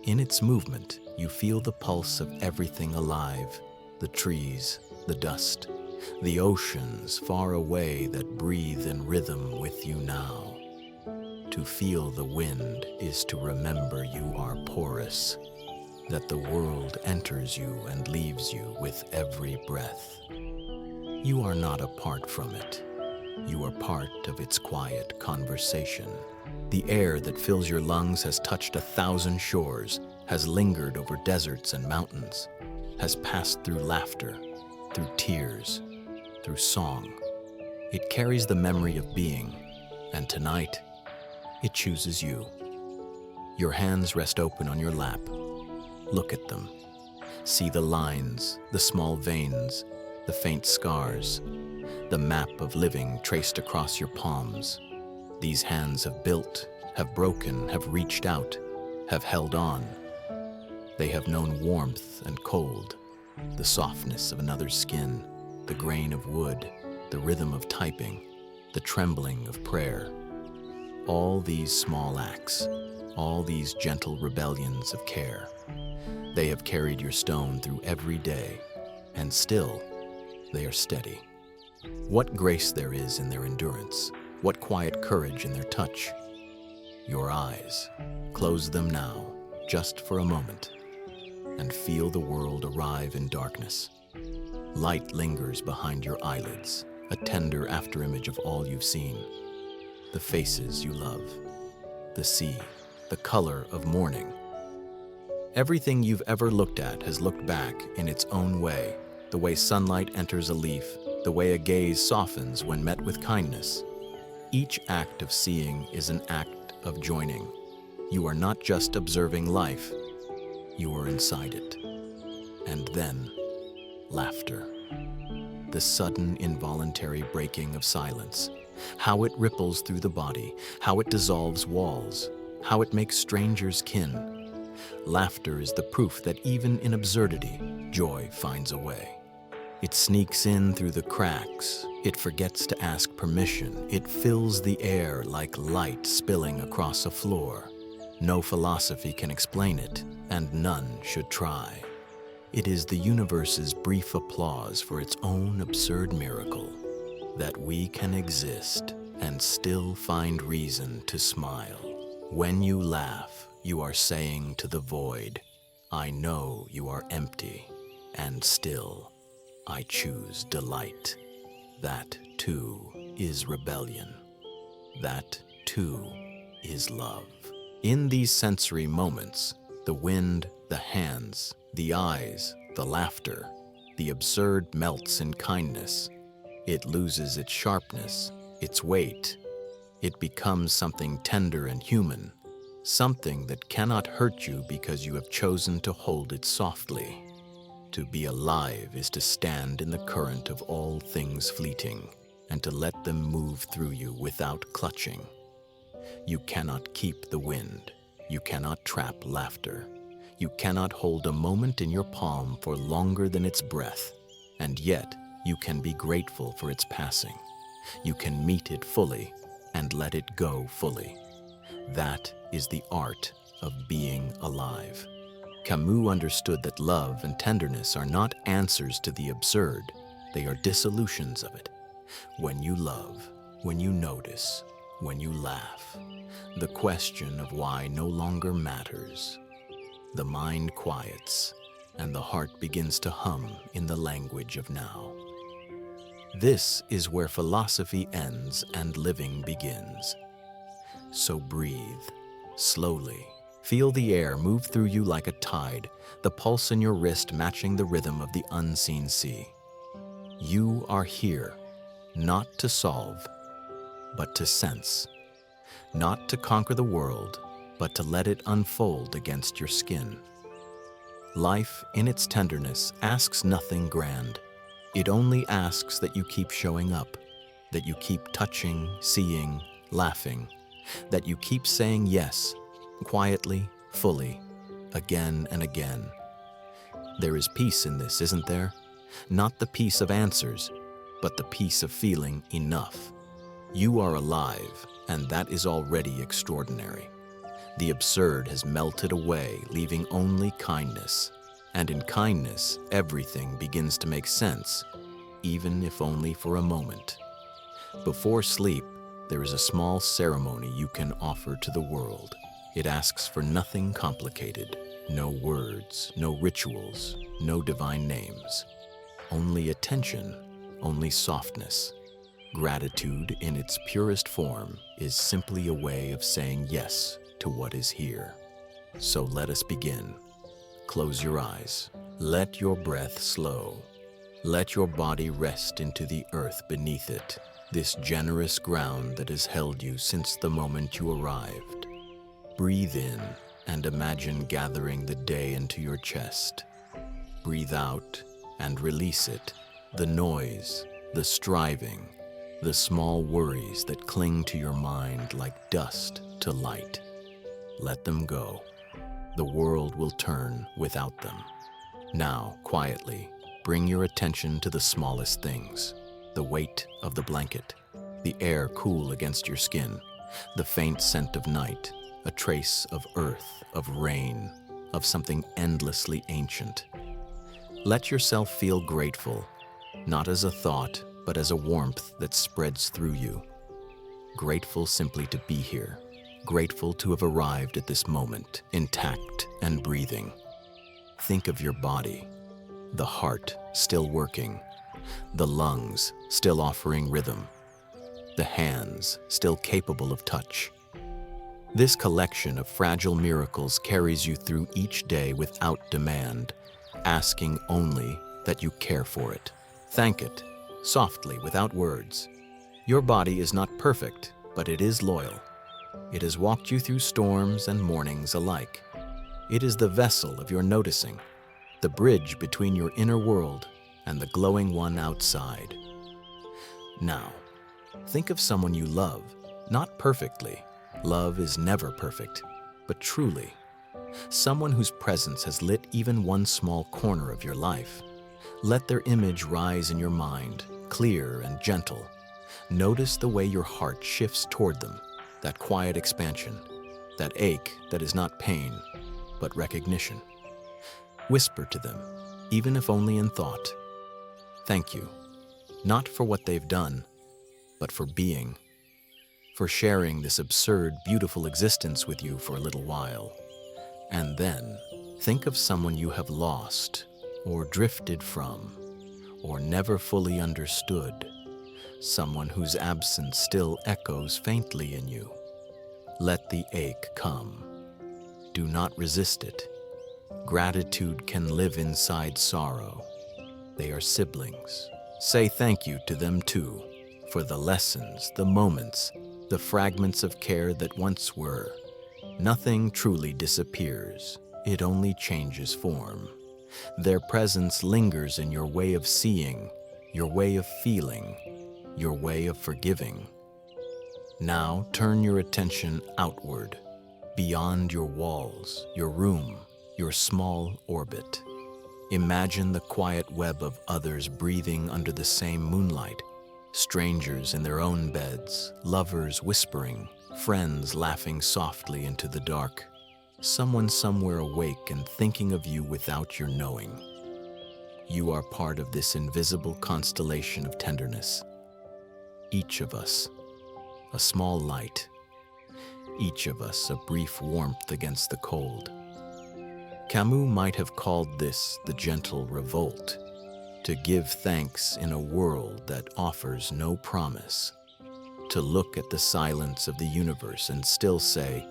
In its movement, you feel the pulse of everything alive, the trees, the dust, the oceans far away that breathe in rhythm with you now. To feel the wind is to remember you are porous, that the world enters you and leaves you with every breath. You are not apart from it. You are part of its quiet conversation. The air that fills your lungs has touched 1,000 shores, has lingered over deserts and mountains, has passed through laughter, through tears, through song. It carries the memory of being, and tonight, it chooses you. Your hands rest open on your lap. Look at them. See the lines, the small veins, the faint scars, the map of living traced across your palms. These hands have built, have broken, have reached out, have held on. They have known warmth and cold, the softness of another's skin, the grain of wood, the rhythm of typing, the trembling of prayer. All these small acts, all these gentle rebellions of care, they have carried your stone through every day, and still, they are steady. What grace there is in their endurance, what quiet courage in their touch. Your eyes, close them now, just for a moment, and feel the world arrive in darkness. Light lingers behind your eyelids, a tender afterimage of all you've seen. The faces you love, the sea, the color of morning. Everything you've ever looked at has looked back in its own way, the way sunlight enters a leaf, the way a gaze softens when met with kindness. Each act of seeing is an act of joining. You are not just observing life, you are inside it. And then, laughter. The sudden, involuntary breaking of silence. How it ripples through the body, how it dissolves walls, how it makes strangers kin. Laughter is the proof that even in absurdity, joy finds a way. It sneaks in through the cracks. It forgets to ask permission. It fills the air like light spilling across a floor. No philosophy can explain it, and none should try. It is the universe's brief applause for its own absurd miracle, that we can exist and still find reason to smile. When you laugh, you are saying to the void, I know you are empty, and still, I choose delight. That, too, is rebellion. That, too, is love. In these sensory moments, the wind, the hands, the eyes, the laughter, the absurd melts in kindness. It loses its sharpness, its weight. It becomes something tender and human, something that cannot hurt you because you have chosen to hold it softly. To be alive is to stand in the current of all things fleeting and to let them move through you without clutching. You cannot keep the wind. You cannot trap laughter. You cannot hold a moment in your palm for longer than its breath, and yet you can be grateful for its passing. You can meet it fully and let it go fully. That is the art of being alive. Camus understood that love and tenderness are not answers to the absurd, they are dissolutions of it. When you love, when you notice, when you laugh, the question of why no longer matters. The mind quiets, and the heart begins to hum in the language of now. This is where philosophy ends and living begins. So breathe, slowly. Feel the air move through you like a tide, the pulse in your wrist matching the rhythm of the unseen sea. You are here, not to solve, but to sense. Not to conquer the world, but to let it unfold against your skin. Life, in its tenderness, asks nothing grand. It only asks that you keep showing up, that you keep touching, seeing, laughing, that you keep saying yes, quietly, fully, again and again. There is peace in this, isn't there? Not the peace of answers, but the peace of feeling enough. You are alive, and that is already extraordinary. The absurd has melted away, leaving only kindness. And in kindness, everything begins to make sense, even if only for a moment. Before sleep, there is a small ceremony you can offer to the world. It asks for nothing complicated, no words, no rituals, no divine names. Only attention, only softness. Gratitude in its purest form is simply a way of saying yes to what is here. So let us begin. Close your eyes. Let your breath slow. Let your body rest into the earth beneath it, this generous ground that has held you since the moment you arrived. Breathe in and imagine gathering the day into your chest. Breathe out and release it, the noise, the striving, the small worries that cling to your mind like dust to light. Let them go. The world will turn without them. Now, quietly, bring your attention to the smallest things. The weight of the blanket, the air cool against your skin, the faint scent of night, a trace of earth, of rain, of something endlessly ancient. Let yourself feel grateful, not as a thought, but as a warmth that spreads through you. Grateful simply to be here, grateful to have arrived at this moment, intact and breathing. Think of your body, the heart still working, the lungs still offering rhythm, the hands still capable of touch. This collection of fragile miracles carries you through each day without demand, asking only that you care for it. Thank it, softly, without words. Your body is not perfect, but it is loyal. It has walked you through storms and mornings alike. It is the vessel of your noticing, the bridge between your inner world and the glowing one outside. Now, think of someone you love, not perfectly. Love is never perfect, but truly. Someone whose presence has lit even one small corner of your life. Let their image rise in your mind, clear and gentle. Notice the way your heart shifts toward them, that quiet expansion, that ache that is not pain, but recognition. Whisper to them, even if only in thought. Thank you, not for what they've done, but for being, for sharing this absurd, beautiful existence with you for a little while. And then, think of someone you have lost, or drifted from, or never fully understood, someone whose absence still echoes faintly in you. Let the ache come. Do not resist it. Gratitude can live inside sorrow. They are siblings. Say thank you to them too, for the lessons, the moments, the fragments of care that once were. Nothing truly disappears. It only changes form. Their presence lingers in your way of seeing, your way of feeling, your way of forgiving. Now turn your attention outward, beyond your walls, your room, your small orbit. Imagine the quiet web of others breathing under the same moonlight, strangers in their own beds, lovers whispering, friends laughing softly into the dark, someone somewhere awake and thinking of you without your knowing. You are part of this invisible constellation of tenderness. Each of us, a small light. Each of us, a brief warmth against the cold. Camus might have called this the gentle revolt, to give thanks in a world that offers no promise, to look at the silence of the universe and still say,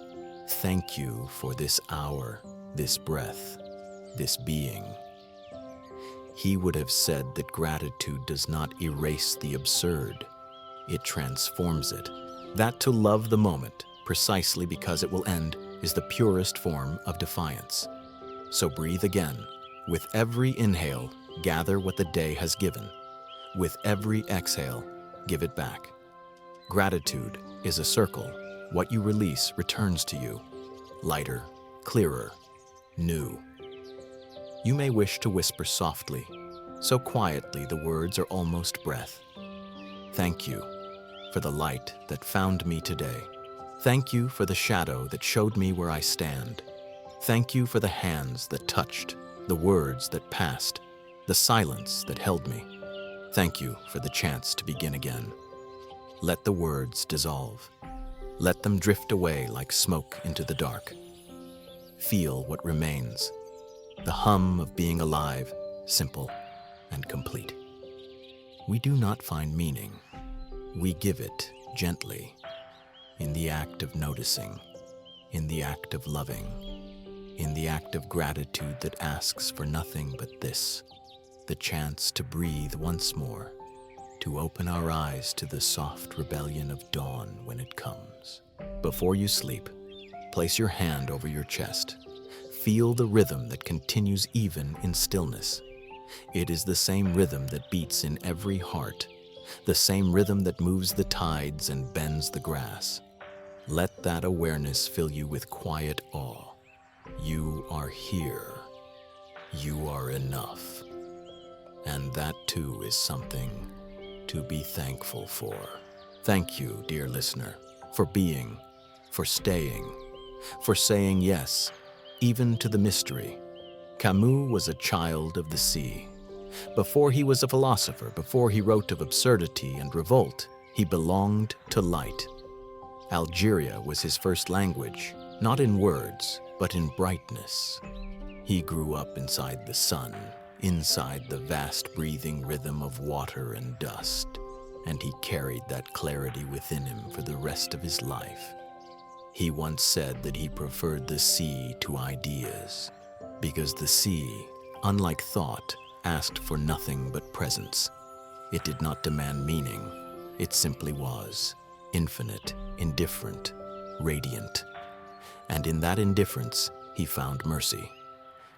thank you for this hour, this breath, this being. He would have said that gratitude does not erase the absurd, it transforms it. That to love the moment, precisely because it will end, is the purest form of defiance. So breathe again. With every inhale, gather what the day has given. With every exhale, give it back. Gratitude is a circle. What you release returns to you, lighter, clearer, new. You may wish to whisper softly, so quietly the words are almost breath. Thank you for the light that found me today. Thank you for the shadow that showed me where I stand. Thank you for the hands that touched, the words that passed, the silence that held me. Thank you for the chance to begin again. Let the words dissolve. Let them drift away like smoke into the dark. Feel what remains, the hum of being alive, simple and complete. We do not find meaning. We give it gently, in the act of noticing, in the act of loving, in the act of gratitude that asks for nothing but this, the chance to breathe once more, to open our eyes to the soft rebellion of dawn when it comes. Before you sleep, place your hand over your chest. Feel the rhythm that continues even in stillness. It is the same rhythm that beats in every heart, the same rhythm that moves the tides and bends the grass. Let that awareness fill you with quiet awe. You are here. You are enough. And that too is something to be thankful for. Thank you, dear listener, for being, for staying, for saying yes, even to the mystery. Camus was a child of the sea. Before he was a philosopher, before he wrote of absurdity and revolt, he belonged to light. Algeria was his first language, not in words, but in brightness. He grew up inside the sun, inside the vast breathing rhythm of water and dust, and he carried that clarity within him for the rest of his life. He once said that he preferred the sea to ideas, because the sea, unlike thought, asked for nothing but presence. It did not demand meaning. It simply was, infinite, indifferent, radiant. And in that indifference, he found mercy.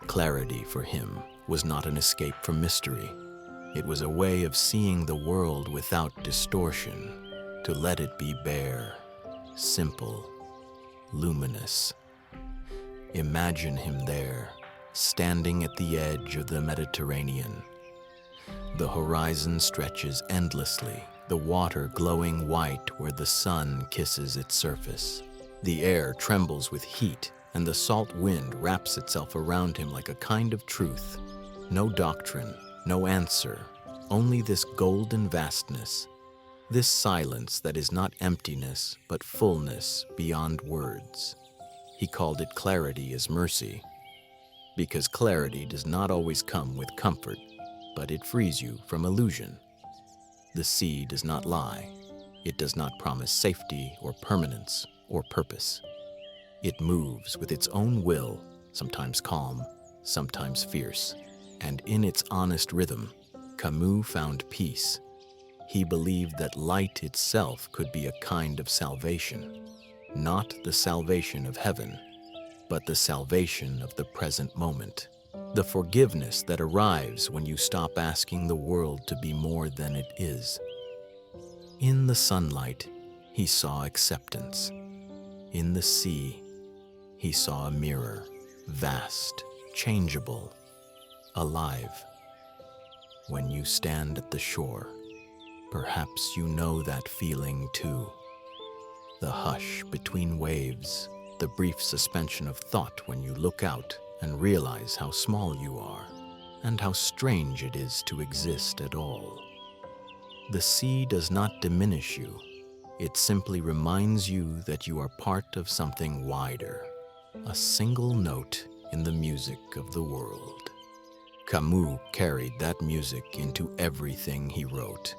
Clarity for him was not an escape from mystery. It was a way of seeing the world without distortion, to let it be bare, simple, luminous. Imagine him there, standing at the edge of the Mediterranean. The horizon stretches endlessly, the water glowing white where the sun kisses its surface. The air trembles with heat, and the salt wind wraps itself around him like a kind of truth. No doctrine, no answer, only this golden vastness, this silence that is not emptiness, but fullness beyond words. He called it clarity as mercy, because clarity does not always come with comfort, but it frees you from illusion. The sea does not lie. It does not promise safety or permanence or purpose. It moves with its own will, sometimes calm, sometimes fierce, and in its honest rhythm, Camus found peace. He believed that light itself could be a kind of salvation, not the salvation of heaven, but the salvation of the present moment, the forgiveness that arrives when you stop asking the world to be more than it is. In the sunlight, he saw acceptance. In the sea, he saw a mirror, vast, changeable, alive. When you stand at the shore, perhaps you know that feeling too. The hush between waves, the brief suspension of thought when you look out and realize how small you are, and how strange it is to exist at all. The sea does not diminish you. It simply reminds you that you are part of something wider, a single note in the music of the world. Camus carried that music into everything he wrote.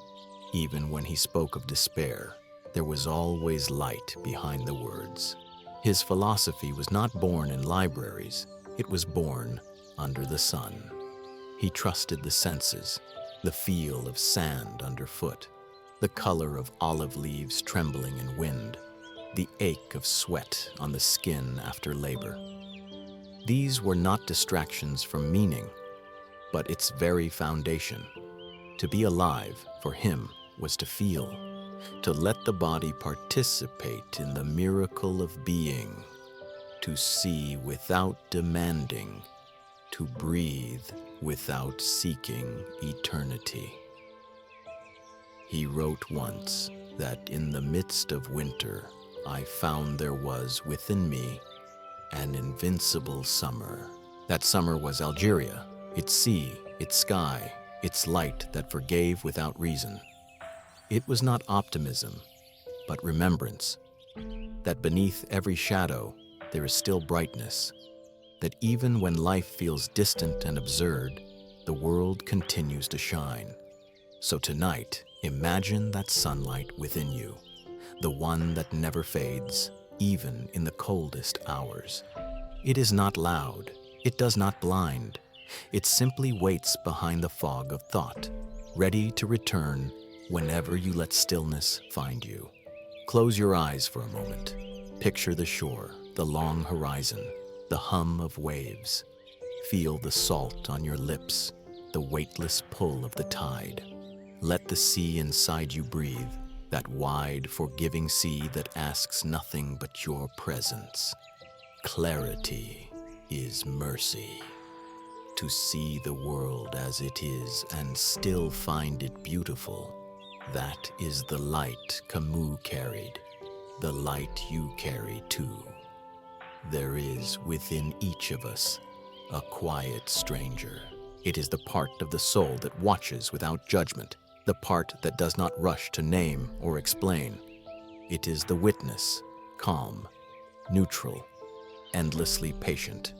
Even when he spoke of despair, there was always light behind the words. His philosophy was not born in libraries. It was born under the sun. He trusted the senses, the feel of sand underfoot, the color of olive leaves trembling in wind, the ache of sweat on the skin after labor. These were not distractions from meaning, but its very foundation. To be alive, for him, was to feel, to let the body participate in the miracle of being, to see without demanding, to breathe without seeking eternity. He wrote once that in the midst of winter, I found there was within me an invincible summer. That summer was Algeria, its sea, its sky, its light that forgave without reason. It was not optimism, but remembrance, that beneath every shadow there is still brightness, that even when life feels distant and absurd, the world continues to shine. So tonight, imagine that sunlight within you, the one that never fades, even in the coldest hours. It is not loud, it does not blind, it simply waits behind the fog of thought, ready to return whenever you let stillness find you. Close your eyes for a moment. Picture the shore, the long horizon, the hum of waves. Feel the salt on your lips, the weightless pull of the tide. Let the sea inside you breathe, that wide, forgiving sea that asks nothing but your presence. Clarity is mercy. To see the world as it is and still find it beautiful, that is the light Camus carried, the light you carry too. There is within each of us a quiet stranger. It is the part of the soul that watches without judgment, the part that does not rush to name or explain. It is the witness, calm, neutral, endlessly patient.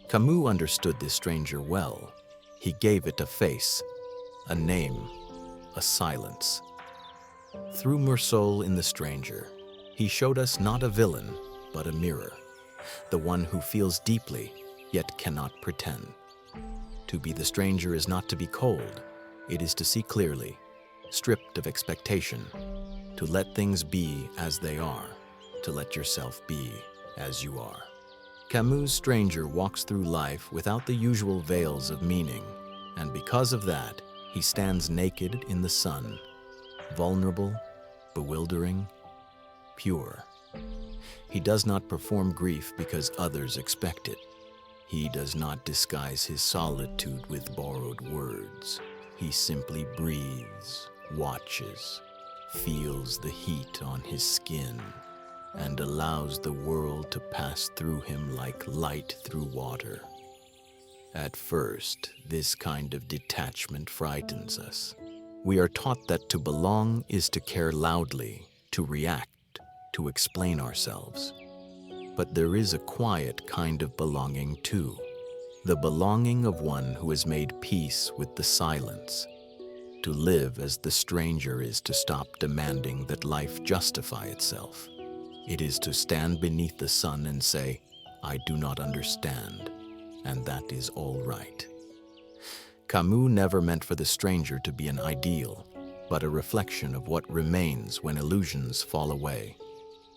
Camus understood this stranger well. He gave it a face, a name, a silence. Through Meursault in The Stranger, he showed us not a villain, but a mirror, the one who feels deeply, yet cannot pretend. To be the stranger is not to be cold, it is to see clearly, stripped of expectation, to let things be as they are, to let yourself be as you are. Camus' stranger walks through life without the usual veils of meaning, and because of that, he stands naked in the sun, vulnerable, bewildering, pure. He does not perform grief because others expect it. He does not disguise his solitude with borrowed words. He simply breathes, watches, feels the heat on his skin, and allows the world to pass through him like light through water. At first, this kind of detachment frightens us. We are taught that to belong is to care loudly, to react, to explain ourselves. But there is a quiet kind of belonging too, the belonging of one who has made peace with the silence. To live as the stranger is to stop demanding that life justify itself. It is to stand beneath the sun and say, I do not understand, and that is all right. Camus never meant for the stranger to be an ideal, but a reflection of what remains when illusions fall away.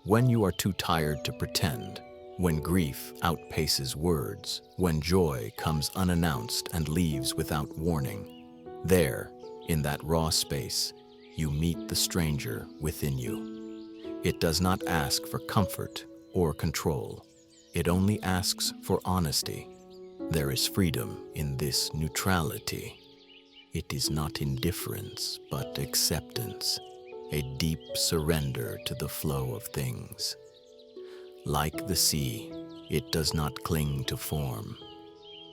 When you are too tired to pretend, when grief outpaces words, when joy comes unannounced and leaves without warning, there, in that raw space, you meet the stranger within you. It does not ask for comfort or control. It only asks for honesty. There is freedom in this neutrality. It is not indifference, but acceptance, a deep surrender to the flow of things. Like the sea, it does not cling to form.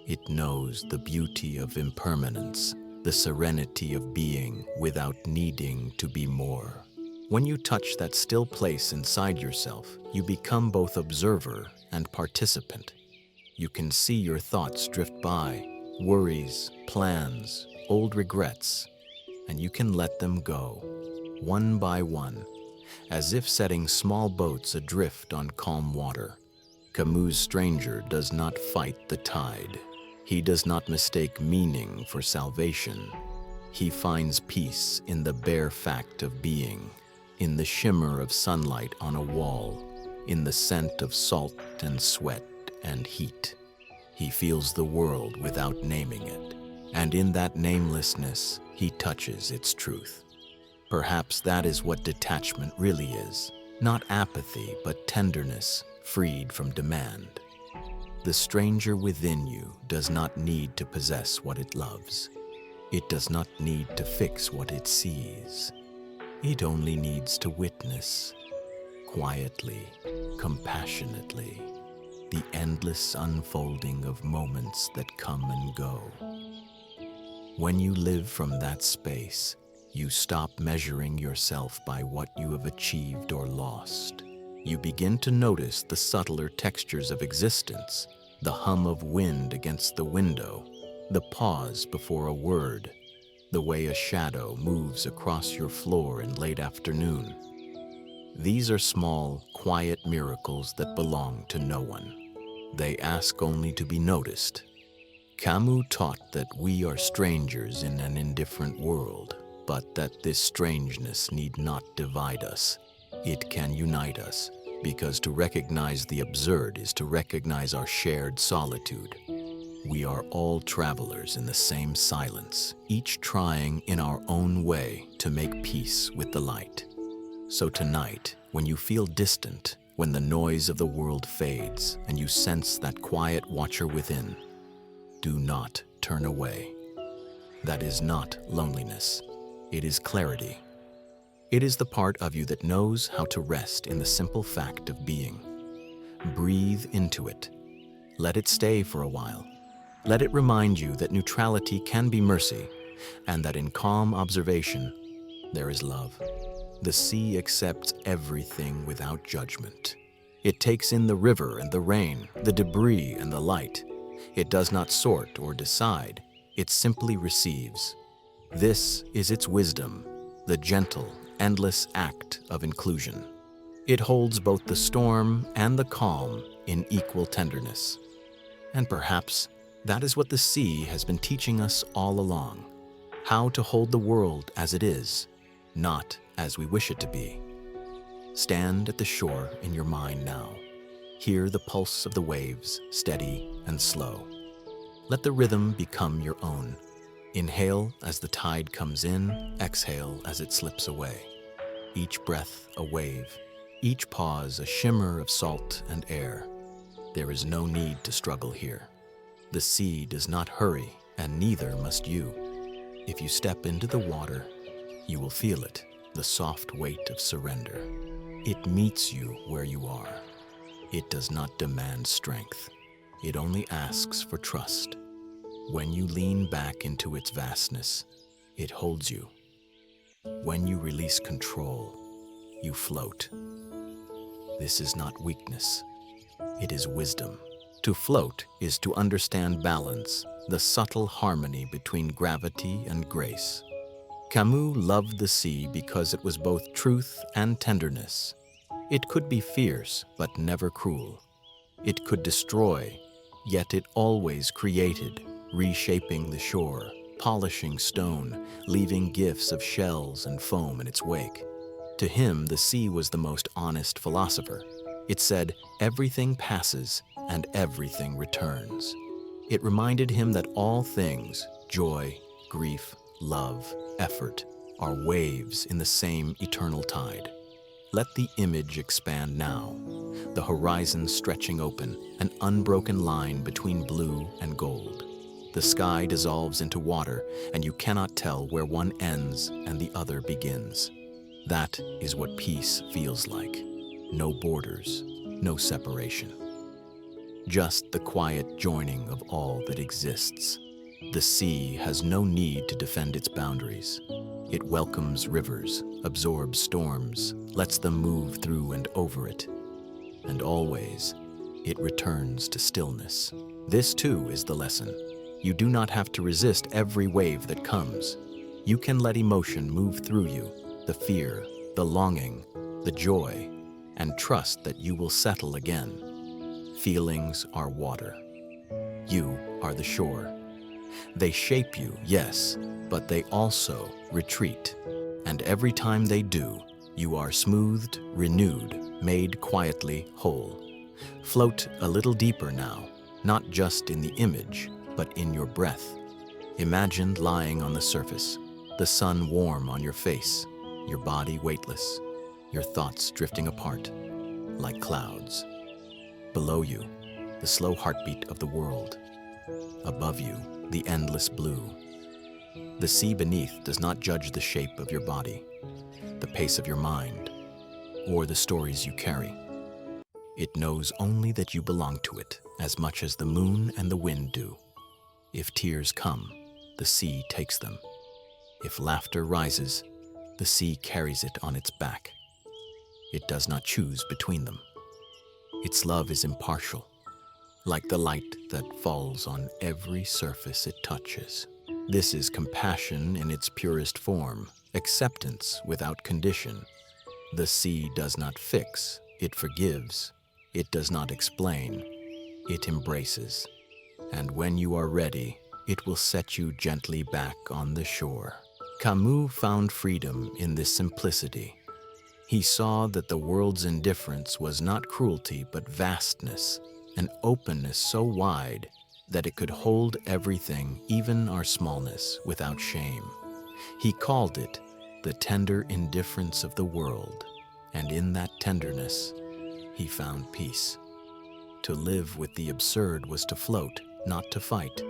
It knows the beauty of impermanence, the serenity of being without needing to be more. When you touch that still place inside yourself, you become both observer and participant. You can see your thoughts drift by, worries, plans, old regrets, and you can let them go, one by one, as if setting small boats adrift on calm water. Camus' stranger does not fight the tide. He does not mistake meaning for salvation. He finds peace in the bare fact of being, in the shimmer of sunlight on a wall, in the scent of salt and sweat and heat. He feels the world without naming it, and in that namelessness, he touches its truth. Perhaps that is what detachment really is, not apathy, but tenderness, freed from demand. The stranger within you does not need to possess what it loves. It does not need to fix what it sees. It only needs to witness, quietly, compassionately, the endless unfolding of moments that come and go. When you live from that space, you stop measuring yourself by what you have achieved or lost. You begin to notice the subtler textures of existence, the hum of wind against the window, the pause before a word, the way a shadow moves across your floor in late afternoon. These are small, quiet miracles that belong to no one. They ask only to be noticed. Camus taught that we are strangers in an indifferent world, but that this strangeness need not divide us. It can unite us, because to recognize the absurd is to recognize our shared solitude. We are all travelers in the same silence, each trying in our own way to make peace with the light. So tonight, when you feel distant, when the noise of the world fades and you sense that quiet watcher within, do not turn away. That is not loneliness. It is clarity. It is the part of you that knows how to rest in the simple fact of being. Breathe into it. Let it stay for a while. Let it remind you that neutrality can be mercy, and that in calm observation, there is love. The sea accepts everything without judgment. It takes in the river and the rain, the debris and the light. It does not sort or decide. It simply receives. This is its wisdom, the gentle, endless act of inclusion. It holds both the storm and the calm in equal tenderness. And perhaps that is what the sea has been teaching us all along, how to hold the world as it is, not as we wish it to be. Stand at the shore in your mind now. Hear the pulse of the waves, steady and slow. Let the rhythm become your own. Inhale as the tide comes in, exhale as it slips away. Each breath a wave, each pause a shimmer of salt and air. There is no need to struggle here. The sea does not hurry, and neither must you. If you step into the water, you will feel it, the soft weight of surrender. It meets you where you are. It does not demand strength. It only asks for trust. When you lean back into its vastness, it holds you. When you release control, you float. This is not weakness. It is wisdom. To float is to understand balance, the subtle harmony between gravity and grace. Camus loved the sea because it was both truth and tenderness. It could be fierce, but never cruel. It could destroy, yet it always created, reshaping the shore, polishing stone, leaving gifts of shells and foam in its wake. To him, the sea was the most honest philosopher. It said, everything passes and everything returns. It reminded him that all things, joy, grief, love, effort, are waves in the same eternal tide. Let the image expand now, the horizon stretching open, an unbroken line between blue and gold. The sky dissolves into water, and you cannot tell where one ends and the other begins. That is what peace feels like. No borders, no separation. Just the quiet joining of all that exists. The sea has no need to defend its boundaries. It welcomes rivers, absorbs storms, lets them move through and over it. And always, it returns to stillness. This too is the lesson. You do not have to resist every wave that comes. You can let emotion move through you, the fear, the longing, the joy, and trust that you will settle again. Feelings are water. You are the shore. They shape you, yes, but they also retreat. And every time they do, you are smoothed, renewed, made quietly whole. Float a little deeper now, not just in the image, but in your breath. Imagine lying on the surface, the sun warm on your face, your body weightless, your thoughts drifting apart, like clouds. Below you, the slow heartbeat of the world. Above you, the endless blue. The sea beneath does not judge the shape of your body, the pace of your mind, or the stories you carry. It knows only that you belong to it as much as the moon and the wind do. If tears come, the sea takes them. If laughter rises, the sea carries it on its back. It does not choose between them. Its love is impartial, like the light that falls on every surface it touches. This is compassion in its purest form, acceptance without condition. The sea does not fix, it forgives. It does not explain, it embraces. And when you are ready, it will set you gently back on the shore. Camus found freedom in this simplicity. He saw that the world's indifference was not cruelty but vastness, an openness so wide that it could hold everything, even our smallness, without shame. He called it the tender indifference of the world, and in that tenderness, he found peace. To live with the absurd was to float, not to fight,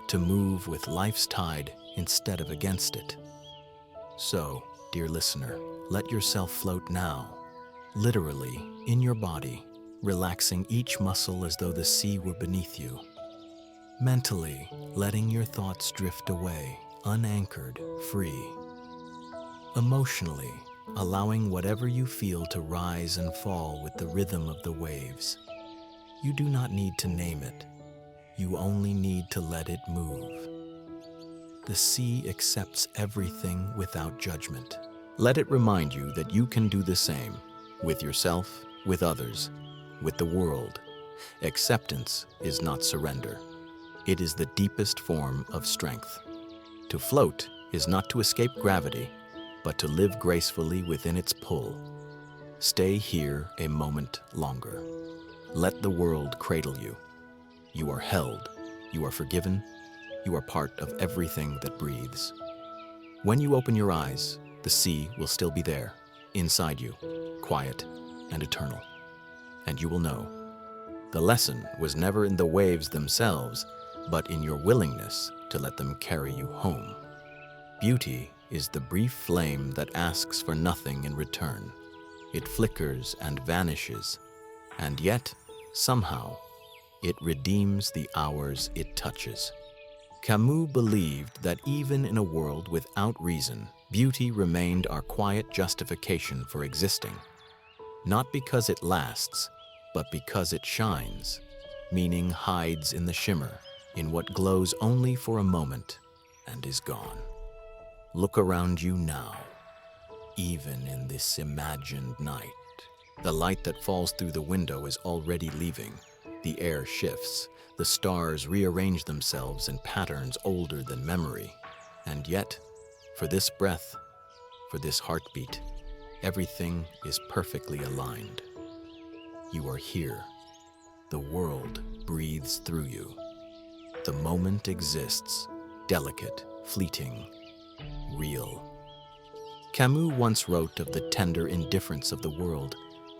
to move with life's tide instead of against it. So, dear listener, let yourself float now, literally in your body, relaxing each muscle as though the sea were beneath you. Mentally, letting your thoughts drift away, unanchored, free. Emotionally, allowing whatever you feel to rise and fall with the rhythm of the waves. You do not need to name it. You only need to let it move. The sea accepts everything without judgment. Let it remind you that you can do the same, with yourself, with others, with the world. Acceptance is not surrender. It is the deepest form of strength. To float is not to escape gravity, but to live gracefully within its pull. Stay here a moment longer. Let the world cradle you. You are held, you are forgiven, you are part of everything that breathes. When you open your eyes, the sea will still be there, inside you, quiet and eternal. And you will know, the lesson was never in the waves themselves, but in your willingness to let them carry you home. Beauty is the brief flame that asks for nothing in return. It flickers and vanishes, and yet, somehow, it redeems the hours it touches. Camus believed that even in a world without reason, beauty remained our quiet justification for existing. Not because it lasts, but because it shines. Meaning hides in the shimmer, in what glows only for a moment and is gone. Look around you now, even in this imagined night. The light that falls through the window is already leaving. The air shifts. The stars rearrange themselves in patterns older than memory. And yet, for this breath, for this heartbeat, everything is perfectly aligned. You are here. The world breathes through you. The moment exists, delicate, fleeting, real. Camus once wrote of the tender indifference of the world,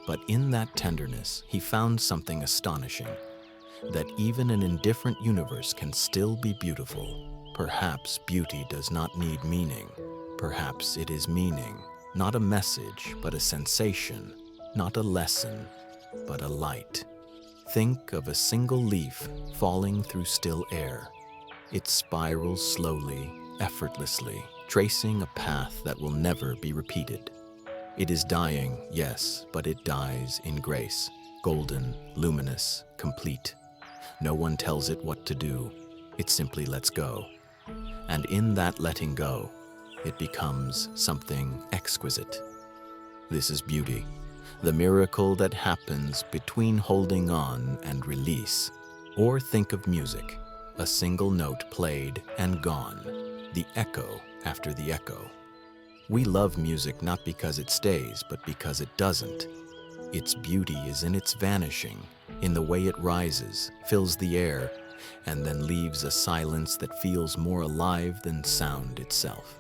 but in that tenderness, he found something astonishing. That even an indifferent universe can still be beautiful. Perhaps beauty does not need meaning. Perhaps it is meaning, not a message, but a sensation, not a lesson, but a light. Think of a single leaf falling through still air. It spirals slowly, effortlessly, tracing a path that will never be repeated. It is dying, yes, but it dies in grace, golden, luminous, complete. No one tells it what to do. It simply lets go. And in that letting go, it becomes something exquisite. This is beauty, the miracle that happens between holding on and release. Or think of music, a single note played and gone, the echo after the echo. We love music not because it stays, but because it doesn't. Its beauty is in its vanishing, in the way it rises, fills the air, and then leaves a silence that feels more alive than sound itself.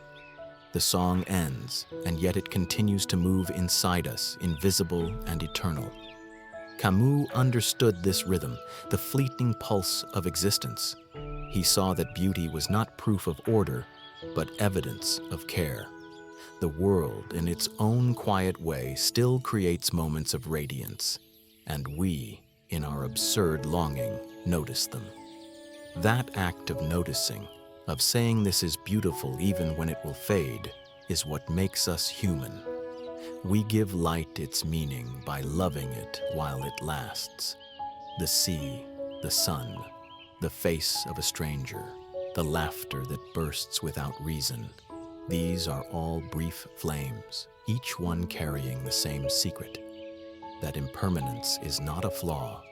The song ends, and yet it continues to move inside us, invisible and eternal. Camus understood this rhythm, the fleeting pulse of existence. He saw that beauty was not proof of order, but evidence of care. The world, in its own quiet way, still creates moments of radiance, and we, in our absurd longing, notice them. That act of noticing, of saying this is beautiful even when it will fade, is what makes us human. We give light its meaning by loving it while it lasts. The sea, the sun, the face of a stranger, the laughter that bursts without reason. These are all brief flames, each one carrying the same secret, that impermanence is not a flaw,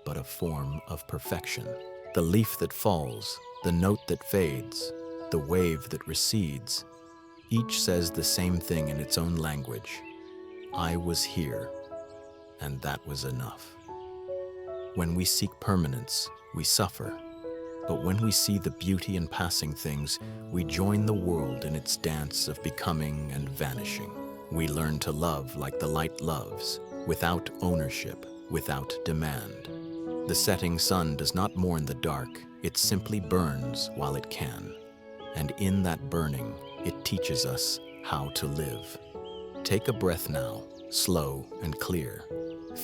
but a form of perfection. The leaf that falls, the note that fades, the wave that recedes, each says the same thing in its own language. I was here, and that was enough. When we seek permanence, we suffer. But when we see the beauty in passing things, we join the world in its dance of becoming and vanishing. We learn to love like the light loves, without ownership, without demand. The setting sun does not mourn the dark, it simply burns while it can. And in that burning, it teaches us how to live. Take a breath now, slow and clear.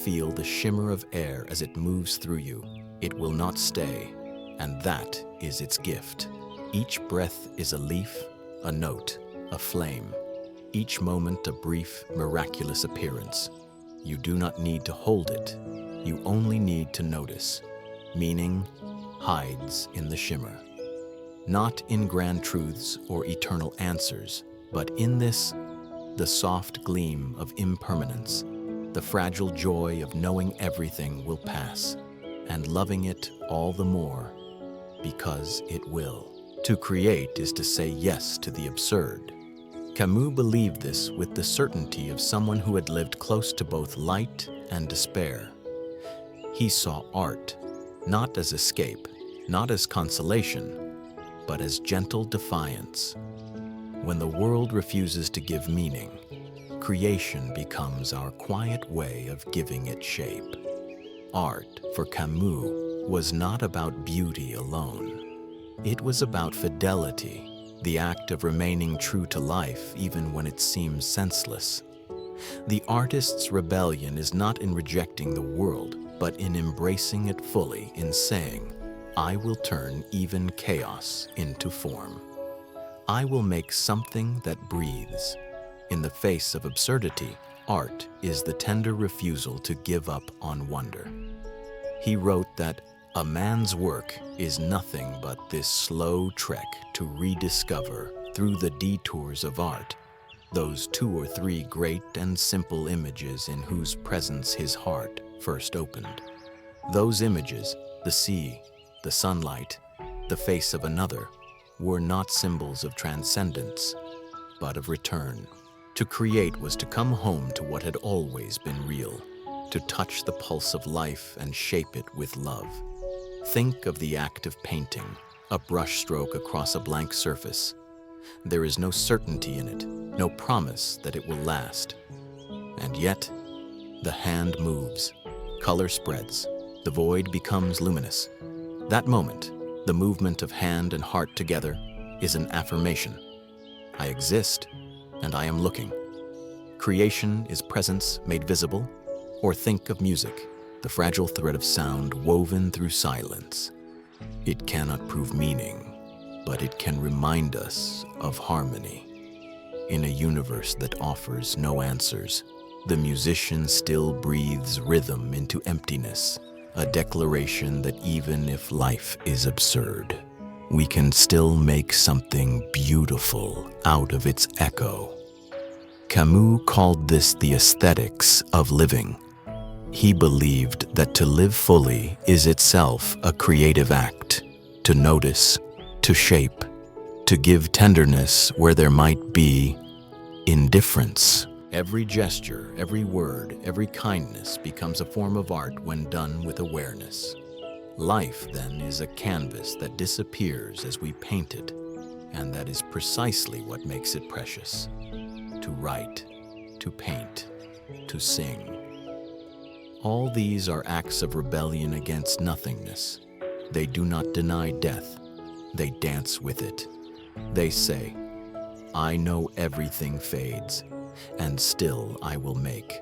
Feel the shimmer of air as it moves through you. It will not stay, and that is its gift. Each breath is a leaf, a note, a flame. Each moment a brief, miraculous appearance. You do not need to hold it. You only need to notice. Meaning hides in the shimmer. Not in grand truths or eternal answers, but in this, the soft gleam of impermanence, the fragile joy of knowing everything will pass, and loving it all the more, because it will. To create is to say yes to the absurd. Camus believed this with the certainty of someone who had lived close to both light and despair. He saw art, not as escape, not as consolation, but as gentle defiance. When the world refuses to give meaning, creation becomes our quiet way of giving it shape. Art, for Camus, was not about beauty alone. It was about fidelity, the act of remaining true to life even when it seems senseless. The artist's rebellion is not in rejecting the world, but in embracing it fully, in saying, I will turn even chaos into form. I will make something that breathes. In the face of absurdity, art is the tender refusal to give up on wonder. He wrote that a man's work is nothing but this slow trek to rediscover, through the detours of art, those 2 or 3 great and simple images in whose presence his heart first opened. Those images, the sea, the sunlight, the face of another, were not symbols of transcendence, but of return. To create was to come home to what had always been real, to touch the pulse of life and shape it with love. Think of the act of painting, a brushstroke across a blank surface. There is no certainty in it, no promise that it will last. And yet, the hand moves, color spreads, the void becomes luminous. That moment, the movement of hand and heart together, is an affirmation. I exist, and I am looking. Creation is presence made visible, or think of music, the fragile thread of sound woven through silence. It cannot prove meaning, but it can remind us of harmony. In a universe that offers no answers, the musician still breathes rhythm into emptiness, a declaration that even if life is absurd, we can still make something beautiful out of its echo. Camus called this the aesthetics of living. He believed that to live fully is itself a creative act, to notice, to shape, to give tenderness where there might be indifference. Every gesture, every word, every kindness becomes a form of art when done with awareness. Life, then, is a canvas that disappears as we paint it, and that is precisely what makes it precious. To write, to paint, to sing. All these are acts of rebellion against nothingness. They do not deny death. They dance with it. They say, I know everything fades, and still I will make.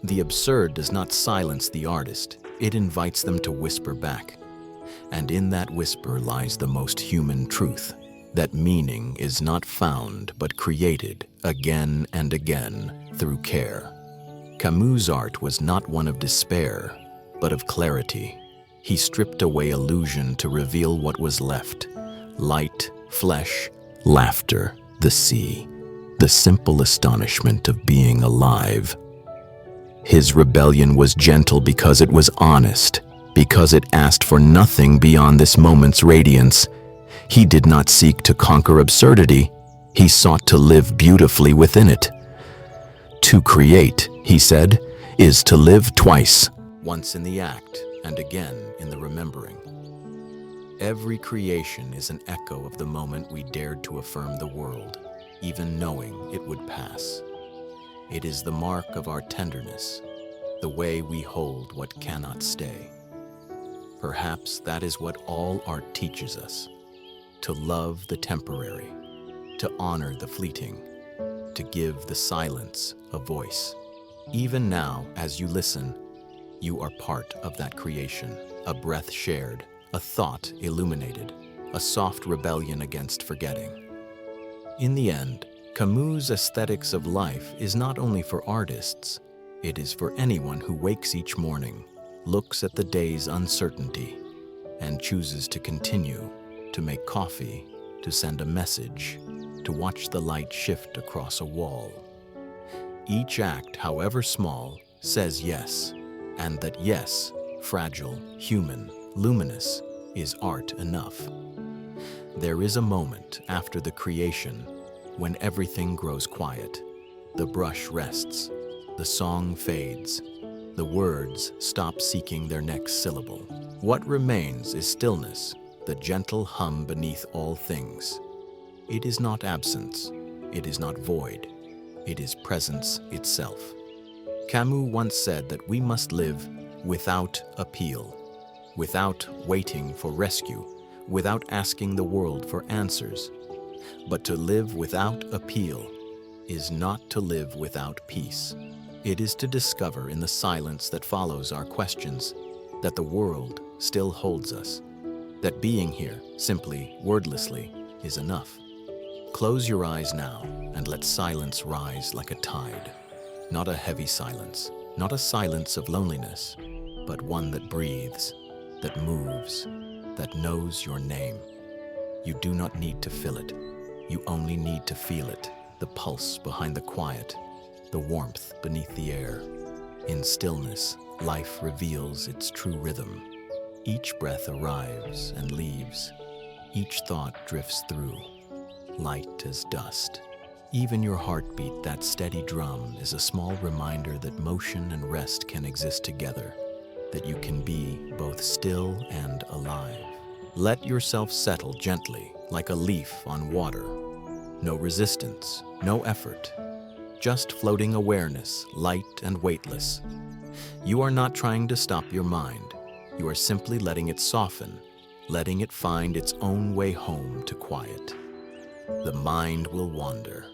The absurd does not silence the artist. It invites them to whisper back. And in that whisper lies the most human truth. that meaning is not found but created again and again through care. Camus' art was not one of despair, but of clarity. He stripped away illusion to reveal what was left: light, flesh, laughter, the sea, the simple astonishment of being alive. His rebellion was gentle because it was honest, because it asked for nothing beyond this moment's radiance. He did not seek to conquer absurdity, he sought to live beautifully within it. To create, he said, is to live twice, once in the act and again in the remembering. Every creation is an echo of the moment we dared to affirm the world, even knowing it would pass. It is the mark of our tenderness, the way we hold what cannot stay. Perhaps that is what all art teaches us: to love the temporary, to honor the fleeting, to give the silence a voice. Even now, as you listen, you are part of that creation, a breath shared, a thought illuminated, a soft rebellion against forgetting. In the end, Camus' aesthetics of life is not only for artists, it is for anyone who wakes each morning, looks at the day's uncertainty, and chooses to continue, to make coffee, to send a message, to watch the light shift across a wall. Each act, however small, says yes, and that yes, fragile, human, luminous, is art enough. There is a moment after the creation when everything grows quiet. The brush rests, the song fades, the words stop seeking their next syllable. What remains is stillness, the gentle hum beneath all things. It is not absence, it is not void, it is presence itself. Camus once said that we must live without appeal, without waiting for rescue, without asking the world for answers. But to live without appeal is not to live without peace. It is to discover in the silence that follows our questions that the world still holds us, that being here, simply, wordlessly, is enough. Close your eyes now and let silence rise like a tide. Not a heavy silence, not a silence of loneliness, but one that breathes, that moves, that knows your name. You do not need to fill it. You only need to feel it, the pulse behind the quiet, the warmth beneath the air. In stillness, life reveals its true rhythm. Each breath arrives and leaves. Each thought drifts through, light as dust. Even your heartbeat, that steady drum, is a small reminder that motion and rest can exist together, that you can be both still and alive. Let yourself settle gently, like a leaf on water. No resistance, no effort, just floating awareness, light and weightless. You are not trying to stop your mind. You are simply letting it soften, letting it find its own way home to quiet. The mind will wander.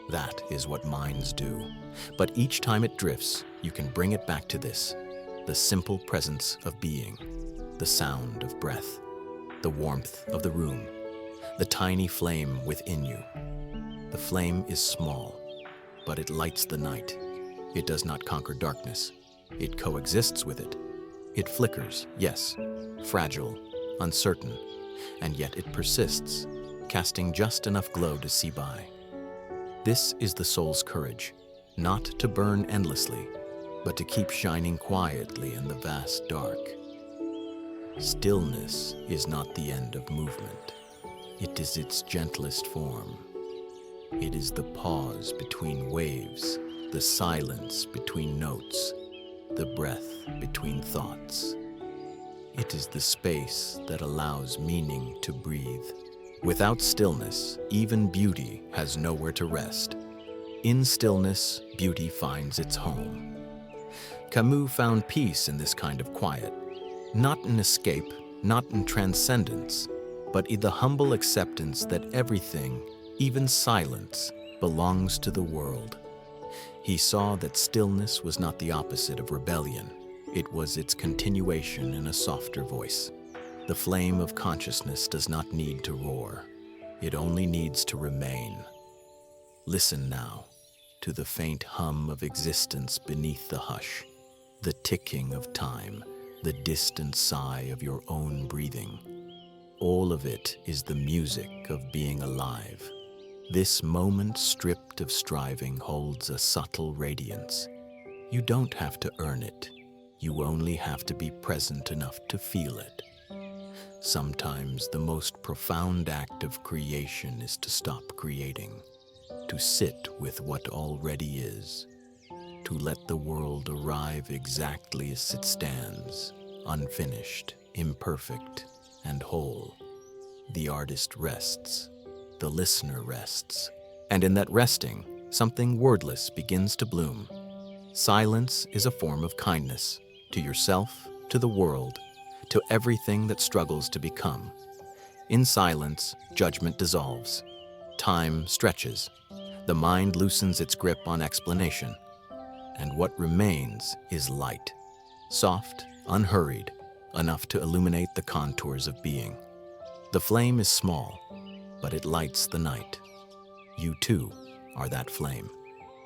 That is what minds do. But each time it drifts, you can bring it back to this, the simple presence of being, the sound of breath, the warmth of the room, the tiny flame within you. The flame is small, but it lights the night. It does not conquer darkness. It coexists with it. It flickers, yes, fragile, uncertain, and yet it persists, casting just enough glow to see by. This is the soul's courage, not to burn endlessly, but to keep shining quietly in the vast dark. Stillness is not the end of movement. It is its gentlest form. It is the pause between waves, the silence between notes, the breath between thoughts. It is the space that allows meaning to breathe. Without stillness, even beauty has nowhere to rest. In stillness, beauty finds its home. Camus found peace in this kind of quiet, not in escape, not in transcendence, but in the humble acceptance that everything, even silence, belongs to the world. He saw that stillness was not the opposite of rebellion. It was its continuation in a softer voice. The flame of consciousness does not need to roar. It only needs to remain. Listen now to the faint hum of existence beneath the hush, the ticking of time, the distant sigh of your own breathing. All of it is the music of being alive. This moment stripped of striving holds a subtle radiance. You don't have to earn it. You only have to be present enough to feel it. Sometimes the most profound act of creation is to stop creating, to sit with what already is, to let the world arrive exactly as it stands, unfinished, imperfect, and whole. The artist rests, the listener rests, and in that resting, something wordless begins to bloom. Silence is a form of kindness, to yourself, to the world, to everything that struggles to become. In silence, judgment dissolves. Time stretches. The mind loosens its grip on explanation. And what remains is light, soft, unhurried, enough to illuminate the contours of being. The flame is small, but it lights the night. You too are that flame.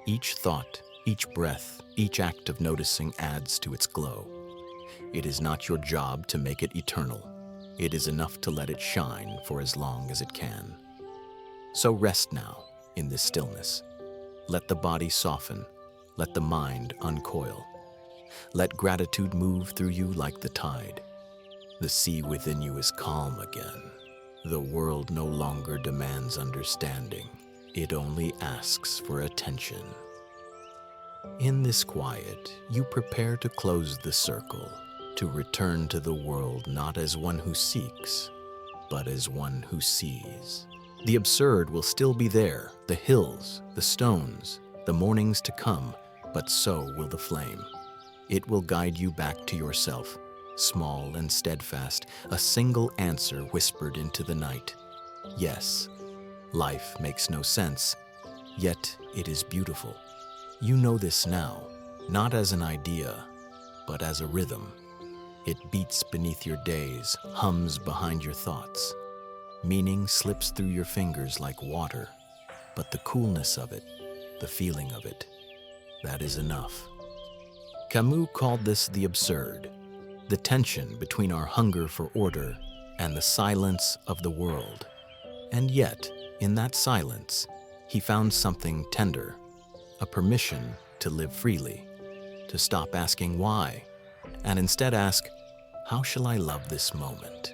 Each thought, each breath, each act of noticing adds to its glow. It is not your job to make it eternal. It is enough to let it shine for as long as it can. So rest now in this stillness. Let the body soften. Let the mind uncoil. Let gratitude move through you like the tide. The sea within you is calm again. The world no longer demands understanding. It only asks for attention. In this quiet, you prepare to close the circle, to return to the world not as one who seeks, but as one who sees. The absurd will still be there, the hills, the stones, the mornings to come, but so will the flame. It will guide you back to yourself, small and steadfast, a single answer whispered into the night. Yes, life makes no sense, yet it is beautiful. You know this now, not as an idea, but as a rhythm. It beats beneath your days, hums behind your thoughts. Meaning slips through your fingers like water, but the coolness of it, the feeling of it, that is enough. Camus called this the absurd, the tension between our hunger for order and the silence of the world. And yet, in that silence, he found something tender, a permission to live freely, to stop asking why, and instead ask, how shall I love this moment?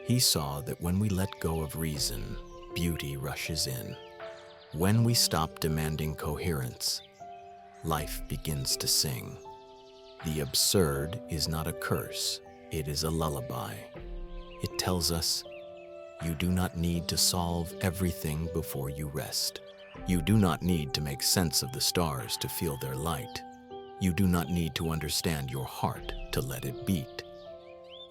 He saw that when we let go of reason, beauty rushes in. When we stop demanding coherence, life begins to sing. The absurd is not a curse, it is a lullaby. It tells us, you do not need to solve everything before you rest. You do not need to make sense of the stars to feel their light. You do not need to understand your heart to let it beat.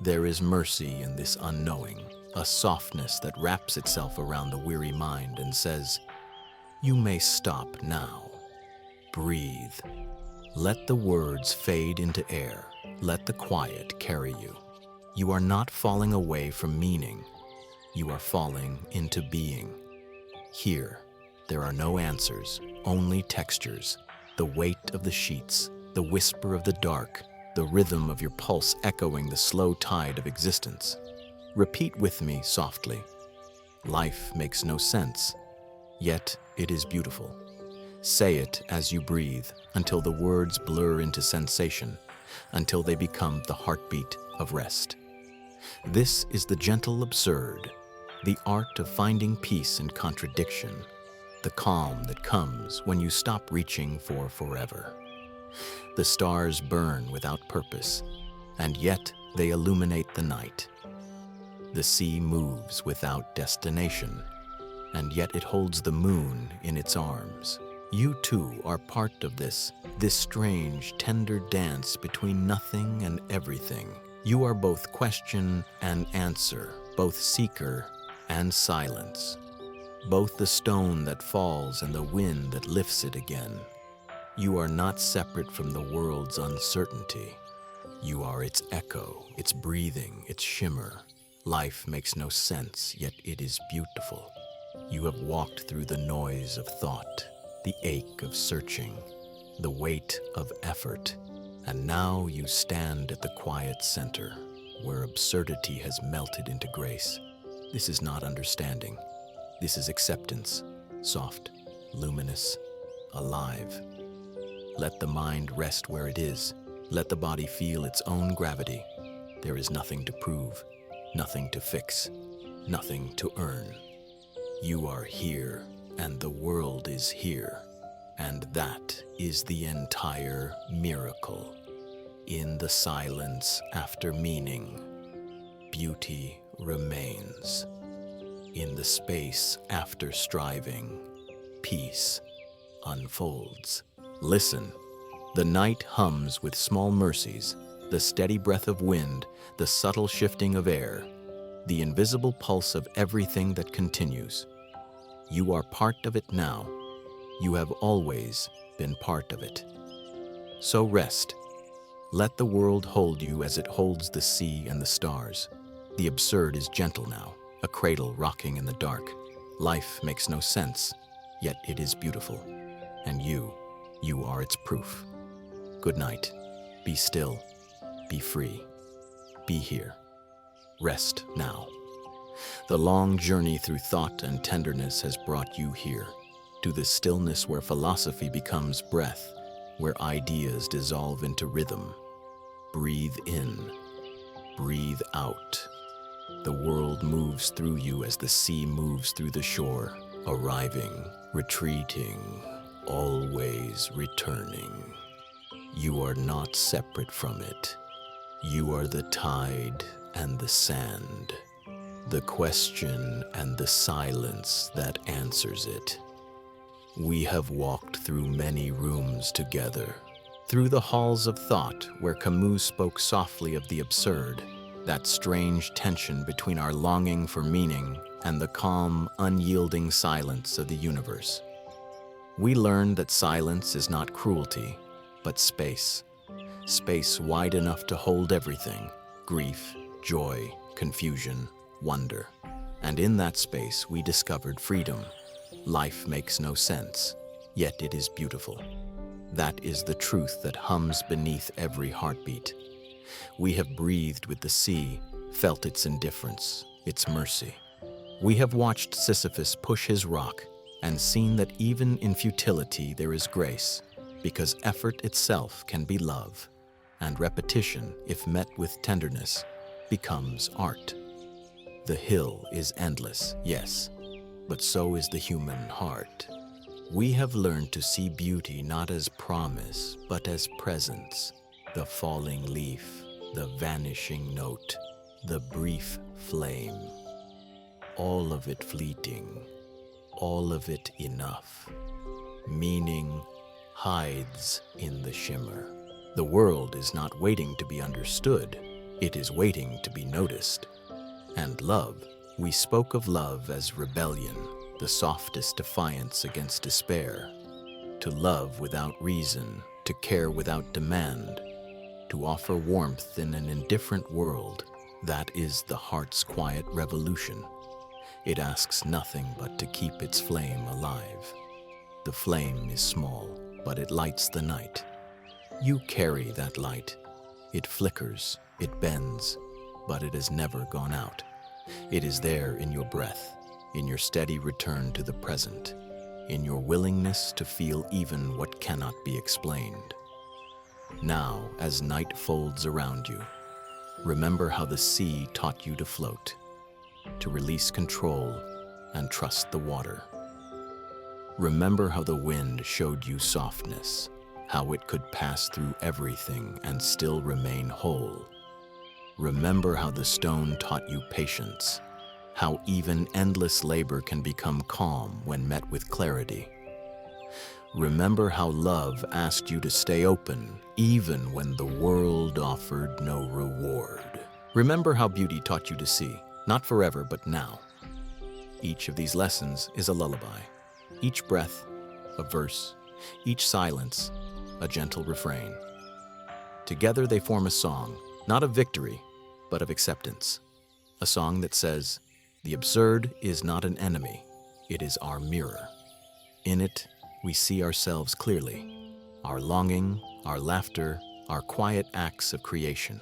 There is mercy in this unknowing, a softness that wraps itself around the weary mind and says, you may stop now. Breathe. Let the words fade into air. Let the quiet carry you. You are not falling away from meaning. You are falling into being. Here, there are no answers, only textures, the weight of the sheets, the whisper of the dark, the rhythm of your pulse echoing the slow tide of existence. Repeat with me softly. Life makes no sense, yet it is beautiful. Say it as you breathe until the words blur into sensation, until they become the heartbeat of rest. This is the gentle absurd, the art of finding peace in contradiction, the calm that comes when you stop reaching for forever. The stars burn without purpose, and yet they illuminate the night. The sea moves without destination, and yet it holds the moon in its arms. You too are part of this strange, tender dance between nothing and everything. You are both question and answer, both seeker and silence, both the stone that falls and the wind that lifts it again. You are not separate from the world's uncertainty. You are its echo, its breathing, its shimmer. Life makes no sense, yet it is beautiful. You have walked through the noise of thought, the ache of searching, the weight of effort, and now you stand at the quiet center, where absurdity has melted into grace. This is not understanding. This is acceptance, soft, luminous, alive. Let the mind rest where it is. Let the body feel its own gravity. There is nothing to prove, nothing to fix, nothing to earn. You are here, and the world is here, and that is the entire miracle. In the silence after meaning, beauty remains. In the space after striving, peace unfolds. Listen, the night hums with small mercies, the steady breath of wind, the subtle shifting of air, the invisible pulse of everything that continues. You are part of it now. You have always been part of it. So rest. Let the world hold you as it holds the sea and the stars. The absurd is gentle now, a cradle rocking in the dark. Life makes no sense, yet it is beautiful. And you are its proof. Good night. Be still. Be free. Be here. Rest now. The long journey through thought and tenderness has brought you here, to the stillness where philosophy becomes breath, where ideas dissolve into rhythm. Breathe in. Breathe out. The world moves through you as the sea moves through the shore, arriving, retreating, always returning. You are not separate from it. You are the tide and the sand, the question and the silence that answers it. We have walked through many rooms together, through the halls of thought where Camus spoke softly of the absurd, that strange tension between our longing for meaning and the calm, unyielding silence of the universe. We learned that silence is not cruelty, but space. Space wide enough to hold everything: grief, joy, confusion, wonder. And in that space we discovered freedom. Life makes no sense, yet it is beautiful. That is the truth that hums beneath every heartbeat. We have breathed with the sea, felt its indifference, its mercy. We have watched Sisyphus push his rock and seen that even in futility there is grace, because effort itself can be love, and repetition, if met with tenderness, becomes art. The hill is endless, yes, but so is the human heart. We have learned to see beauty not as promise, but as presence. The falling leaf, the vanishing note, the brief flame. All of it fleeting, all of it enough. Meaning hides in the shimmer. The world is not waiting to be understood, it is waiting to be noticed. And love, we spoke of love as rebellion, the softest defiance against despair. To love without reason, to care without demand, to offer warmth in an indifferent world, that is the heart's quiet revolution. It asks nothing but to keep its flame alive. The flame is small, but it lights the night. You carry that light. It flickers, it bends, but it has never gone out. It is there in your breath, in your steady return to the present, in your willingness to feel even what cannot be explained. Now, as night folds around you, remember how the sea taught you to float, to release control and trust the water. Remember how the wind showed you softness, how it could pass through everything and still remain whole. Remember how the stone taught you patience, how even endless labor can become calm when met with clarity. Remember how love asked you to stay open even when the world offered no reward. Remember how beauty taught you to see, not forever but now. Each of these lessons is a lullaby. Each breath, a verse. Each silence, a gentle refrain. Together they form a song, not of victory, but of acceptance. A song that says, the absurd is not an enemy, It is our mirror. In it, we see ourselves clearly. Our longing, our laughter, our quiet acts of creation,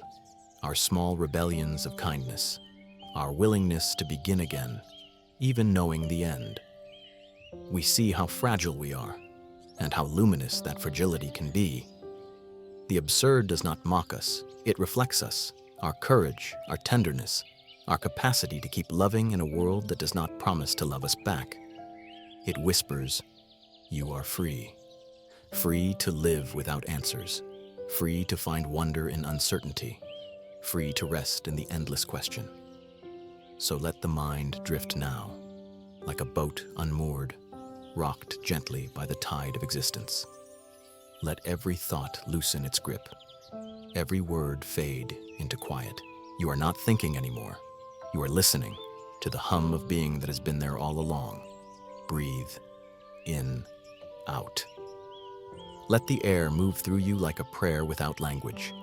our small rebellions of kindness, our willingness to begin again, even knowing the end. We see how fragile we are, and how luminous that fragility can be. The absurd does not mock us, it reflects us, our courage, our tenderness, our capacity to keep loving in a world that does not promise to love us back. It whispers, "You are free. Free to live without answers, free to find wonder in uncertainty, free to rest in the endless question." So let the mind drift now, like a boat unmoored, rocked gently by the tide of existence. Let every thought loosen its grip, every word fade into quiet. You are not thinking anymore. You are listening to the hum of being that has been there all along. Breathe in, out. Let the air move through you like a prayer without language.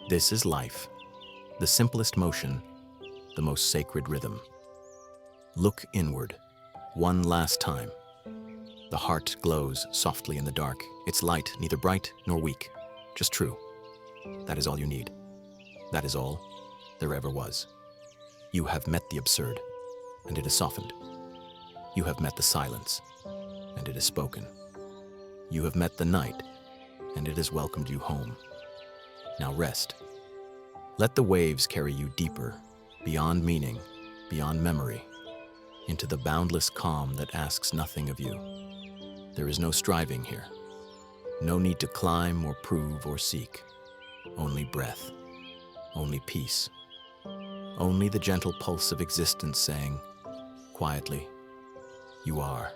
This is life, the simplest motion, the most sacred rhythm. Look inward, one last time. The heart glows softly in the dark, its light neither bright nor weak, just true. That is all you need. That is all there ever was. You have met the absurd, and it is softened. You have met the silence, and it is spoken. You have met the night, and it has welcomed you home. Now rest. Let the waves carry you deeper, beyond meaning, beyond memory, into the boundless calm that asks nothing of you. There is no striving here. No need to climb or prove or seek. Only breath. Only peace. Only the gentle pulse of existence saying, quietly, "You are."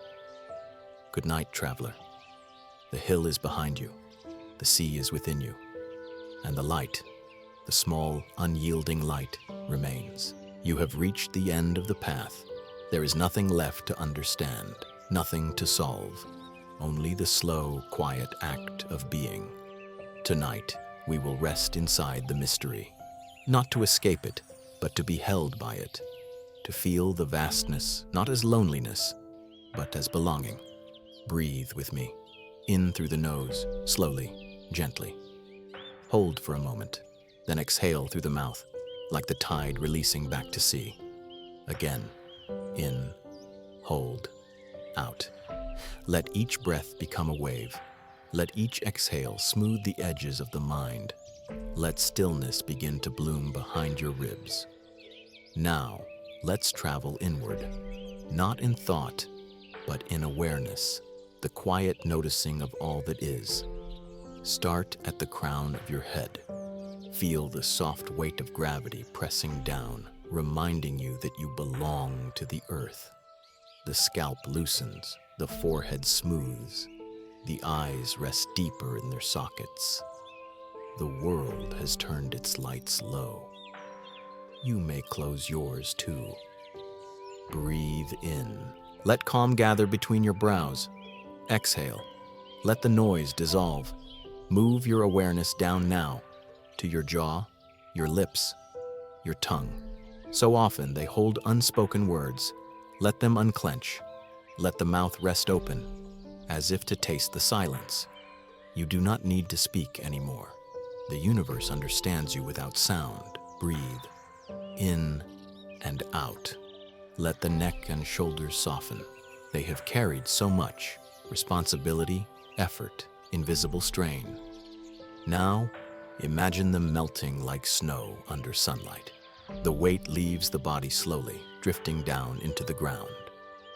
Good night, traveler. The hill is behind you. The sea is within you. And the light, the small, unyielding light, remains. You have reached the end of the path. There is nothing left to understand, nothing to solve. Only the slow, quiet act of being. Tonight, we will rest inside the mystery, not to escape it, but to be held by it, to feel the vastness, not as loneliness, but as belonging. Breathe with me, in through the nose, slowly, gently. Hold for a moment, then exhale through the mouth, like the tide releasing back to sea. Again, in, hold, out. Let each breath become a wave. Let each exhale smooth the edges of the mind. Let stillness begin to bloom behind your ribs. Now, let's travel inward, not in thought, but in awareness, the quiet noticing of all that is. Start at the crown of your head. Feel the soft weight of gravity pressing down, reminding you that you belong to the earth. The scalp loosens, the forehead smooths, the eyes rest deeper in their sockets. The world has turned its lights low. You may close yours too. Breathe in. Let calm gather between your brows. Exhale. Let the noise dissolve. Move your awareness down now to your jaw, your lips, your tongue. So often they hold unspoken words. Let them unclench. Let the mouth rest open, as if to taste the silence. You do not need to speak anymore. The universe understands you without sound. Breathe in and out. Let the neck and shoulders soften. They have carried so much: responsibility, effort, invisible strain. Now, imagine them melting like snow under sunlight. The weight leaves the body slowly, drifting down into the ground.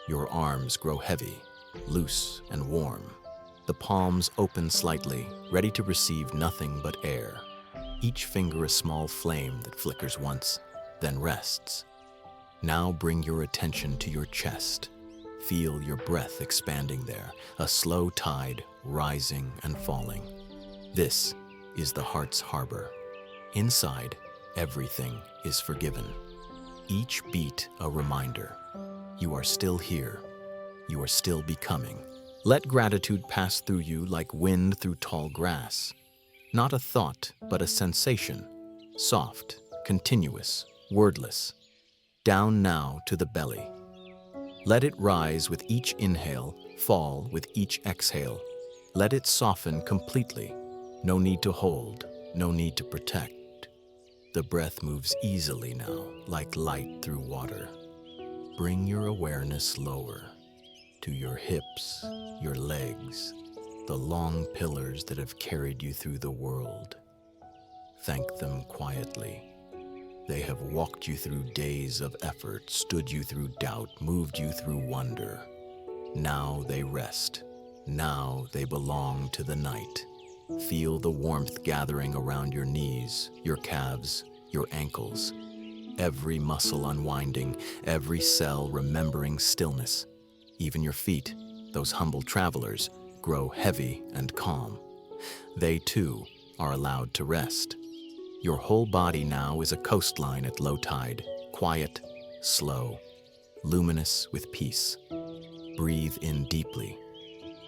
Your arms grow heavy, loose and warm. The palms open slightly, ready to receive nothing but air. Each finger a small flame that flickers once, then rests. Now bring your attention to your chest. Feel your breath expanding there, a slow tide rising and falling. This is the heart's harbor. Inside, everything is forgiven. Each beat a reminder. You are still here. You are still becoming. Let gratitude pass through you like wind through tall grass. Not a thought, but a sensation. Soft, continuous, wordless. Down now to the belly. Let it rise with each inhale, fall with each exhale. Let it soften completely. No need to hold, no need to protect. The breath moves easily now, like light through water. Bring your awareness lower, to your hips, your legs, the long pillars that have carried you through the world. Thank them quietly. They have walked you through days of effort, stood you through doubt, moved you through wonder. Now they rest. Now they belong to the night. Feel the warmth gathering around your knees, your calves, your ankles. Every muscle unwinding, every cell remembering stillness. Even your feet, those humble travelers, grow heavy and calm. They too are allowed to rest. Your whole body now is a coastline at low tide, quiet, slow, luminous with peace. Breathe in deeply.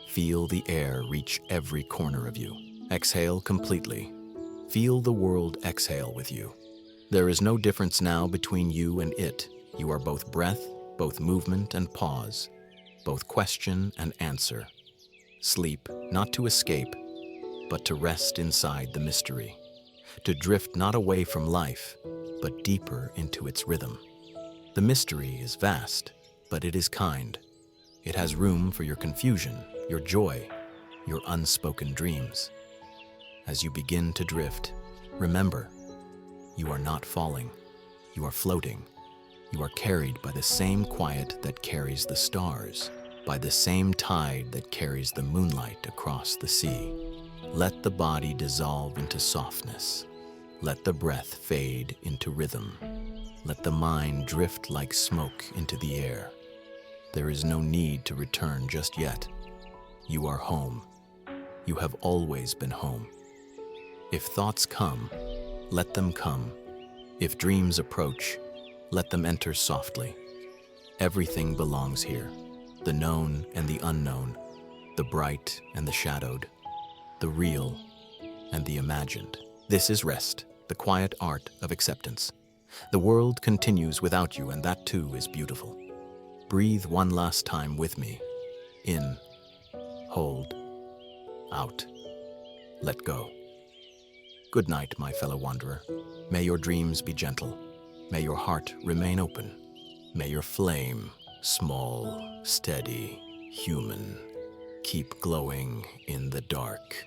Feel the air reach every corner of you. Exhale completely. Feel the world exhale with you. There is no difference now between you and it. You are both breath, both movement and pause, both question and answer. Sleep, not to escape, but to rest inside the mystery. To drift not away from life, but deeper into its rhythm. The mystery is vast, but it is kind. It has room for your confusion, your joy, your unspoken dreams. As you begin to drift, remember, you are not falling, you are floating. You are carried by the same quiet that carries the stars, by the same tide that carries the moonlight across the sea. Let the body dissolve into softness. Let the breath fade into rhythm. Let the mind drift like smoke into the air. There is no need to return just yet. You are home. You have always been home. If thoughts come, let them come. If dreams approach, let them enter softly. Everything belongs here. The known and the unknown, the bright and the shadowed, the real and the imagined. This is rest, the quiet art of acceptance. The world continues without you, and that too is beautiful. Breathe one last time with me. In, hold, out, let go. Good night, my fellow wanderer. May your dreams be gentle. May your heart remain open. May your flame, small, steady, human, keep glowing in the dark.